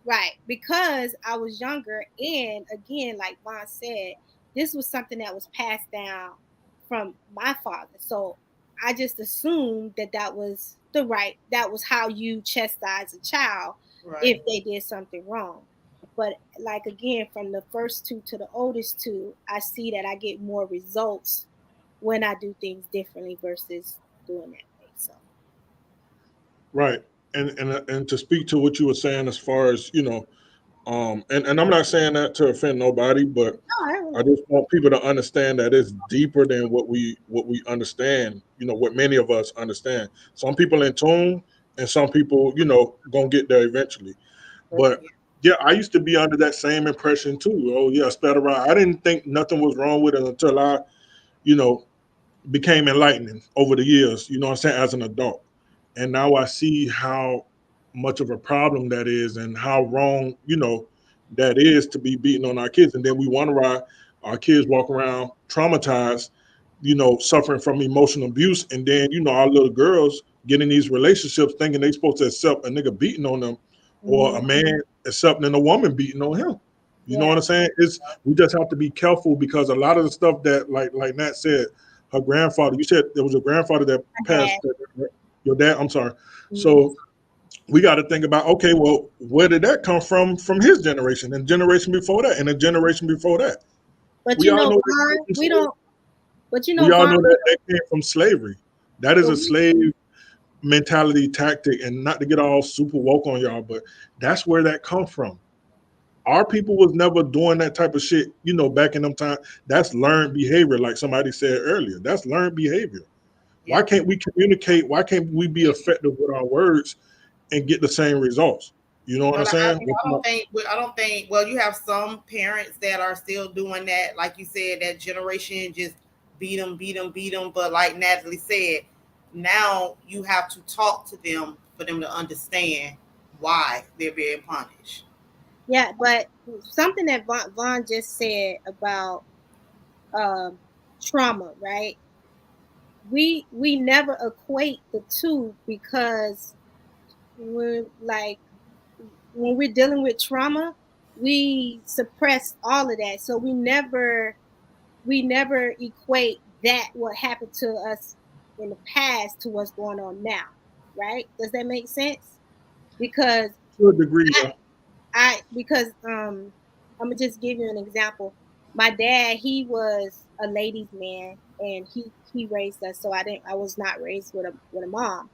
Right. Because I was younger, and again, like Vaughn said, this was something that was passed down from my father. So I just assumed that was that was how you chastise a child if they did something wrong. But like again, from the first two to the oldest two, I see that I get more results when I do things differently versus doing that way. So right. And to speak to what you were saying as far as, and I'm not saying that to offend nobody, but I just want people to understand that it's deeper than what we understand, what many of us understand. Some people in tune and some people, gonna get there eventually. But yeah, I used to be under that same impression too. Oh yeah, spat around. I didn't think nothing was wrong with it until I, became enlightening over the years, what I'm saying, as an adult. And now I see how much of a problem that is and how wrong, that is to be beating on our kids. And then we wonder why our kids walk around traumatized, suffering from emotional abuse. And then, our little girls get in these relationships thinking they're supposed to accept a nigga beating on them or a man accepting a woman beating on him. You know what I'm saying? We just have to be careful because a lot of the stuff that, like Nat said, her grandfather, you said there was a grandfather that passed, your dad, I'm sorry. So we got to think about, okay, well, where did that come from his generation and generation before that and the generation before that? But we all know we all know that came from slavery. That is a slave mentality tactic, and not to get all super woke on y'all, but that's where that comes from. Our people was never doing that type of shit, back in them time. That's learned behavior, like somebody said earlier. That's learned behavior. Why can't we communicate? Why can't we be effective with our words and get the same results? You know what I'm saying? I don't think. Well, you have some parents that are still doing that, like you said, that generation just beat them. But like Natalie said, now you have to talk to them for them to understand why they're being punished. Yeah, but something that Vaughn just said about trauma, right? We never equate the two because we're like when we're dealing with trauma, we suppress all of that. So we never equate that what happened to us in the past to what's going on now, right? Does that make sense? Because to a degree, I'm gonna just give you an example. My dad, he was a ladies' man, and he raised us. So I was not raised with a mom,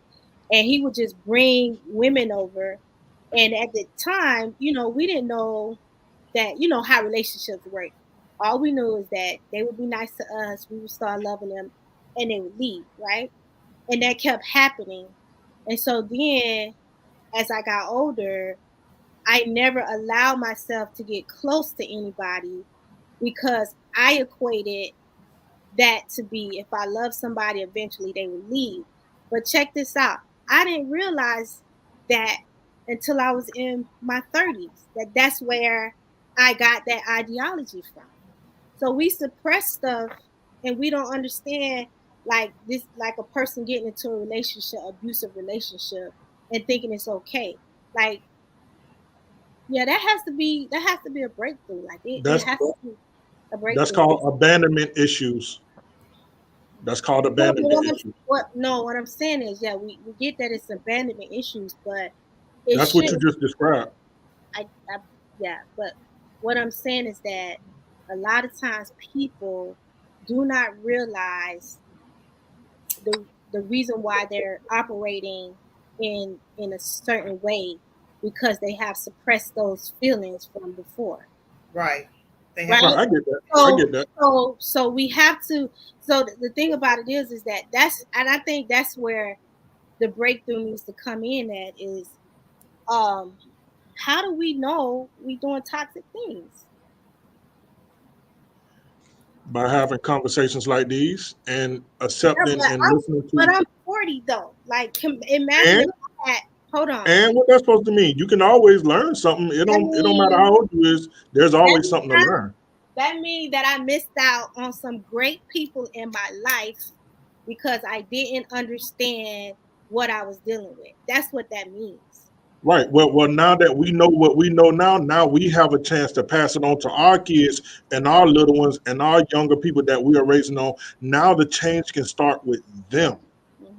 and he would just bring women over. And at the time, we didn't know that how relationships work. All we knew is that they would be nice to us, we would start loving them, and they would leave, right? And that kept happening. And so then, as I got older, I never allowed myself to get close to anybody because I equated that to be if I love somebody, eventually they will leave. But check this out. I didn't realize that until I was in my 30s, that's where I got that ideology from. So we suppress stuff and we don't understand like this, like a person getting into a relationship, abusive relationship, and thinking it's okay. Like, yeah, that has to be a breakthrough. Like it has to be a breakthrough. That's called abandonment issues. That's called abandonment issues. What I'm saying is, yeah, we get that it's abandonment issues, but that's what you just described. Yeah, but what I'm saying is that a lot of times people do not realize the reason why they're operating in a certain way because they have suppressed those feelings from before, Right. They have. right? Right, I get that. I So get that. so we have to. So the thing about it is that and I think that's where the breakthrough needs to come in. At is um, how do we know we doing toxic things? By having conversations like these and Yeah, accepting but and listening to, I'm 40 though. Like, imagine if and I had. Hold on. what that's supposed to mean. You can always learn something. That It don't matter how means old you is. There's that always means something to learn. that I missed out on some great people in my life because I didn't understand what I was dealing with. That's what that means. Right. Well, now that we know what we know now we have a chance to pass it on to our kids and our little ones and our younger people that we are raising on. Now the change can start with them. Mhm.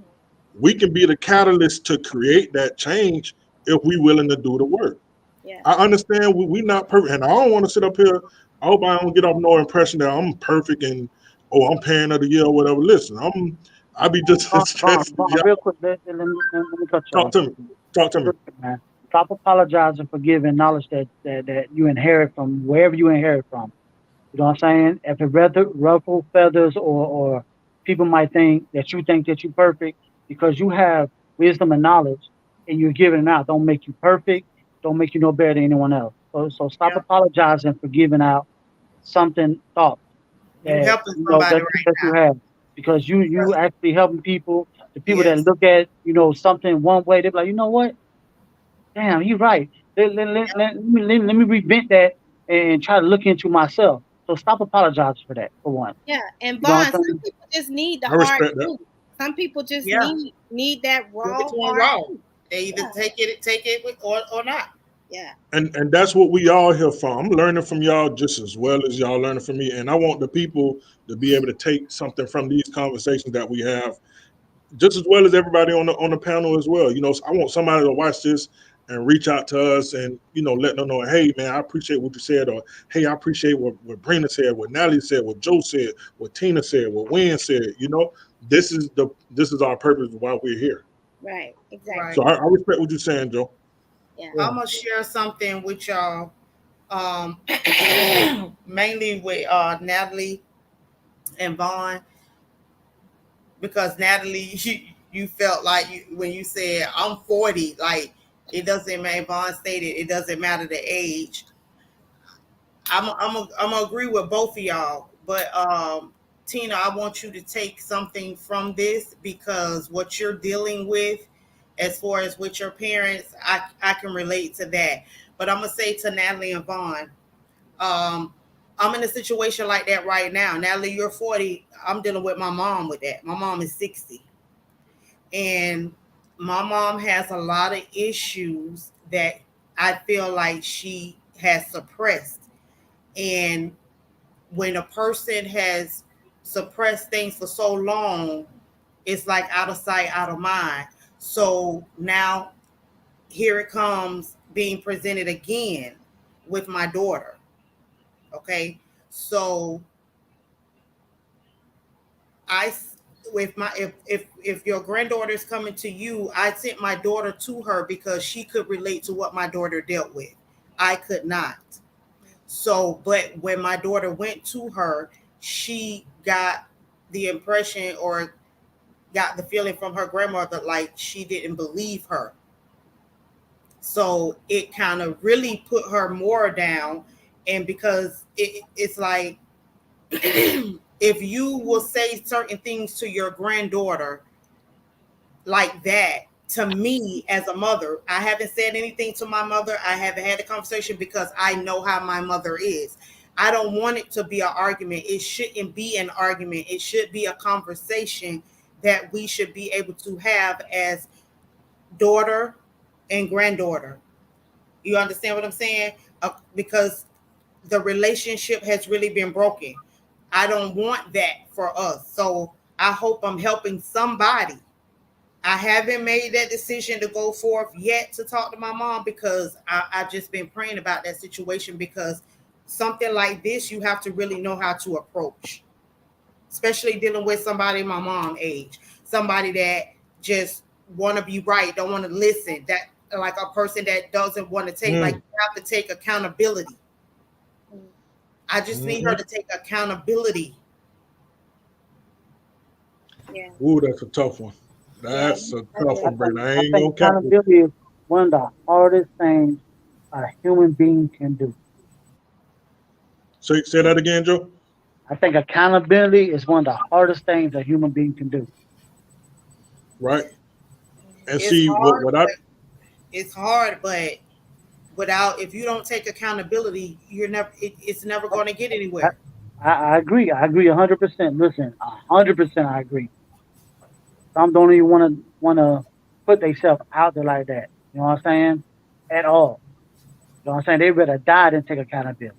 We can be the catalyst to create that change if we willing to do the work. Yeah. I understand we not perfect, and I don't want to sit up here. I hope I don't get off no impression that I'm perfect and I'm parent of the year or whatever. Listen, I be just as stressed as y'all. Real quick, let me cut you Talk off. to me. Talk to me. Real quick, man. Stop apologizing for giving knowledge that you inherit from wherever you inherit from. You know what I'm saying? If it rather ruffle feathers or people might think that you think that you're perfect because you have wisdom and knowledge and you're giving it out, don't make you perfect, don't make you no better than anyone else. So stop Yeah. apologizing for giving out something thought You that helping somebody right that you now. have because you actually helping people. The people that Yes. look at something one way, they're like, you know what? Damn, you're right. Let me revent that and try to look into myself. So stop apologizing for that, for one. Yeah. And You know what Vaughn, I'm some saying? people just need the I hard respect that. truth. Some people just Yeah. need that Give it to raw them hard raw. truth. They either Yeah. take it or not. Yeah. And that's what we all here from. I'm learning from y'all just as well as y'all learning from me. And I want the people to be able to take something from these conversations that we have, just as well as everybody on the panel as well. So I want somebody to watch this and reach out to us and let them know, hey man, I appreciate what you said, or hey, I appreciate what Brina said, what Natalie said, what Joe said, what Tina said, what Wayne said. This is our purpose of why we're here. Right. Exactly. Right. So I respect what you're saying, Joe. Yeah. I'm gonna share something with y'all. Um, mainly with Natalie and Vaughn, because Natalie, you felt like when you said I'm 40, like it doesn't matter. Vaughn stated it doesn't matter the age. I'm gonna agree with both of y'all, but Tina, I want you to take something from this because what you're dealing with, as far as with your parents, I can relate to that. But I'm gonna say to Natalie and Vaughn, um, I'm in a situation like that right now. Natalie, you're 40. I'm dealing with my mom with that. My mom is 60, and my mom has a lot of issues that I feel like she has suppressed. And when a person has suppressed things for so long, it's like out of sight, out of mind. So now here it comes being presented again with my daughter. Okay. So I with my if your granddaughter is coming to you, I sent my daughter to her because she could relate to what my daughter dealt with. I could not. So, but when my daughter went to her, she got the impression or got the feeling from her grandmother like she didn't believe her. So it kind of really put her more down. And because it's like, if you will say certain things to your granddaughter like that, to me as a mother, I haven't said anything to my mother. I haven't had a conversation because I know how my mother is. I don't want it to be an argument. It shouldn't be an argument. It should be a conversation that we should be able to have as daughter and granddaughter. You understand what I'm saying? Because the relationship has really been broken. I don't want that for us. So I hope I'm helping somebody. I haven't made that decision to go forth yet to talk to my mom because I've just been praying about that situation because something like this, you have to really know how to approach, especially dealing with somebody my mom age, somebody that just want to be right, don't want to listen, that like a person that doesn't want to take, like you have to take accountability. I just need her to take accountability. Yeah. Ooh, that's a tough one. That's a tough one, Brandon. I ain't think gonna cap it. accountability is one of the hardest things a human being can do. Say that again, Joe. I think accountability is one of the hardest things a human being can do. Right. And It's see hard, what I it's hard, but without, if you don't take accountability, you're never, it's never going to get anywhere. I agree. I agree 100%. Listen, 100% I agree. Some don't even want to put themselves out there like that. You know what I'm saying? At all. You know what I'm saying? They better die than take accountability.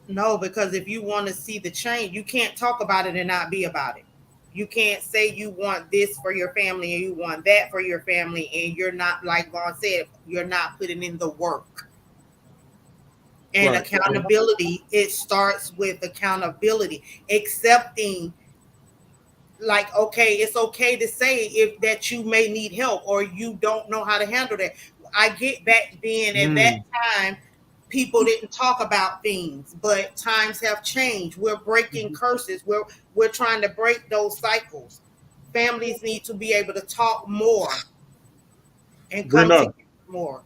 No, because if you want to see the change, you can't talk about it and not be about it. You can't say you want this for your family and you want that for your family, and you're not, like Vaughn said, you're not putting in the work. And Right. accountability, it starts with accountability, accepting, like, okay, it's okay to say if that you may need help or you don't know how to handle that. I get back then, at that time, people didn't talk about things, but times have changed. We're breaking curses. We're trying to break those cycles. Families need to be able to talk more and come Brenda, together more.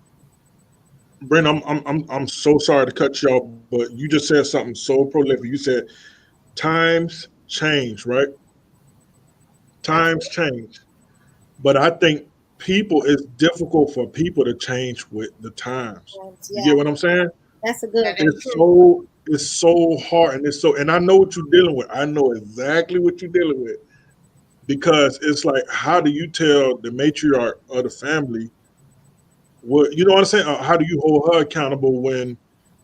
Brenda, I'm so sorry to cut you off, but you just said something so prolific. You said times change, right? Times change. But I think it's difficult for people to change with the times. You get what I'm saying? That's a good That one. is It's so hard, and I know what you're dealing with. I know exactly what you're dealing with, because it's like, how do you tell the matriarch of the family what, you know what I'm saying? How do you hold her accountable when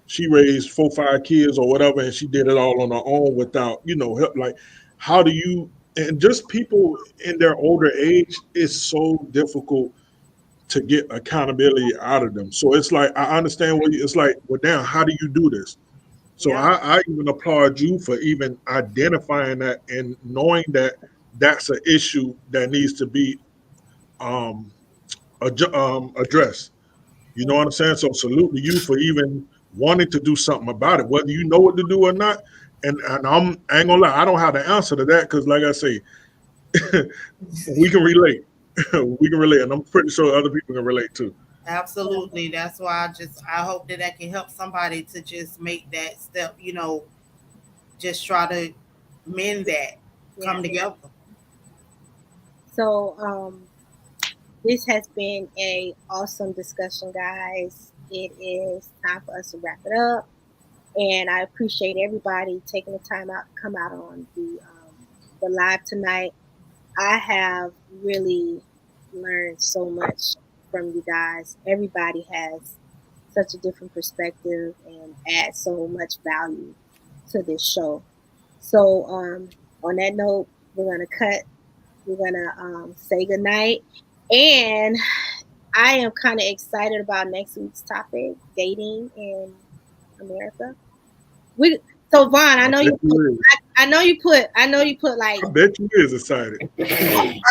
she raised 4, 5 kids or whatever, and she did it all on her own without, help? Like, how do you, and just people in their older age, it's so difficult to get accountability out of them. So it's like, I understand it's like, well, damn, how do you do this? So Yeah. I even applaud you for even identifying that and knowing that that's an issue that needs to be addressed. You know what I'm saying? So salute to you for even wanting to do something about it, whether you know what to do or not. And I ain't gonna lie, I don't have the answer to that, because, like I say, we can relate. We can relate, and I'm pretty sure other people can relate too. Absolutely. That's why I hope that I can help somebody to just make that step, just try to mend that, come together. So this has been a awesome discussion, guys. It is time for us to wrap it up, and I appreciate everybody taking the time out to come out on the live tonight. I have really learned so much from you guys. Everybody has such a different perspective and adds so much value to this show. So on that note, we're gonna cut. We're gonna say goodnight, and I am kind of excited about next week's topic: dating in America. So Vaughn, I know you. I know you put like. I bet you is excited. Hey,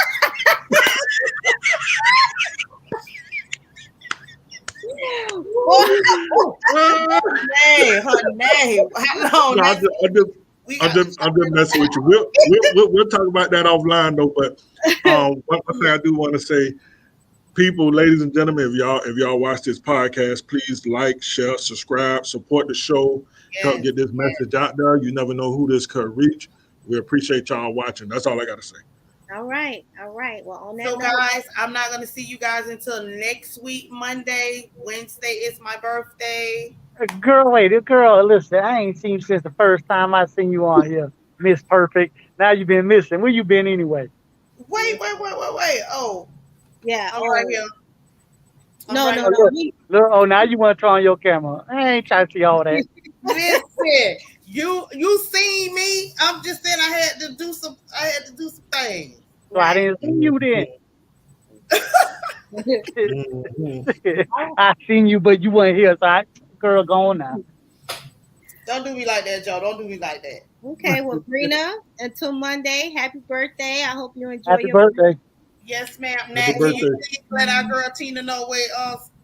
her name. How long? No, I'm just messing with you. We'll talk about that offline though. But one thing I do want to say, people, ladies and gentlemen, if y'all watch this podcast, please like, share, subscribe, support the show, help get this message out there. You never know who this could reach. We appreciate y'all watching. That's all I got to say. All right. Well, on that note, guys, I'm not going to see you guys until next week, Monday. Wednesday is my birthday. Girl, listen, I ain't seen you since the first time I seen you on here, Miss Perfect. Now you've been missing. Where you been anyway? Wait. Oh. Yeah. I'm right here. No. Look, now you want to turn on your camera. I ain't trying to see all that. Listen, you seen me. I'm just saying I had to do some things. So I didn't see you then. I seen you, but you weren't here. So girl, go on now. Don't do me like that, Joe. Don't do me like that. Okay, well, Brina, until Monday, happy birthday. I hope you enjoy Happy your birthday. Yes, ma'am. Happy Nat, can you birthday. please let our girl Tina know where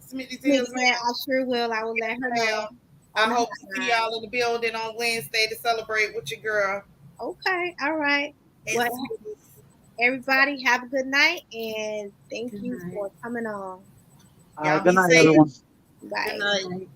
Smitty's is, Yeah, ma'am? I sure will. I will let her know. Ma'am. I hope to see y'all in the building on Wednesday to celebrate with your girl. Okay, all right. Well, everybody have a good night and thank Good you night. for coming on. All Y'all right, good be night, safe. everyone. Bye. Good night.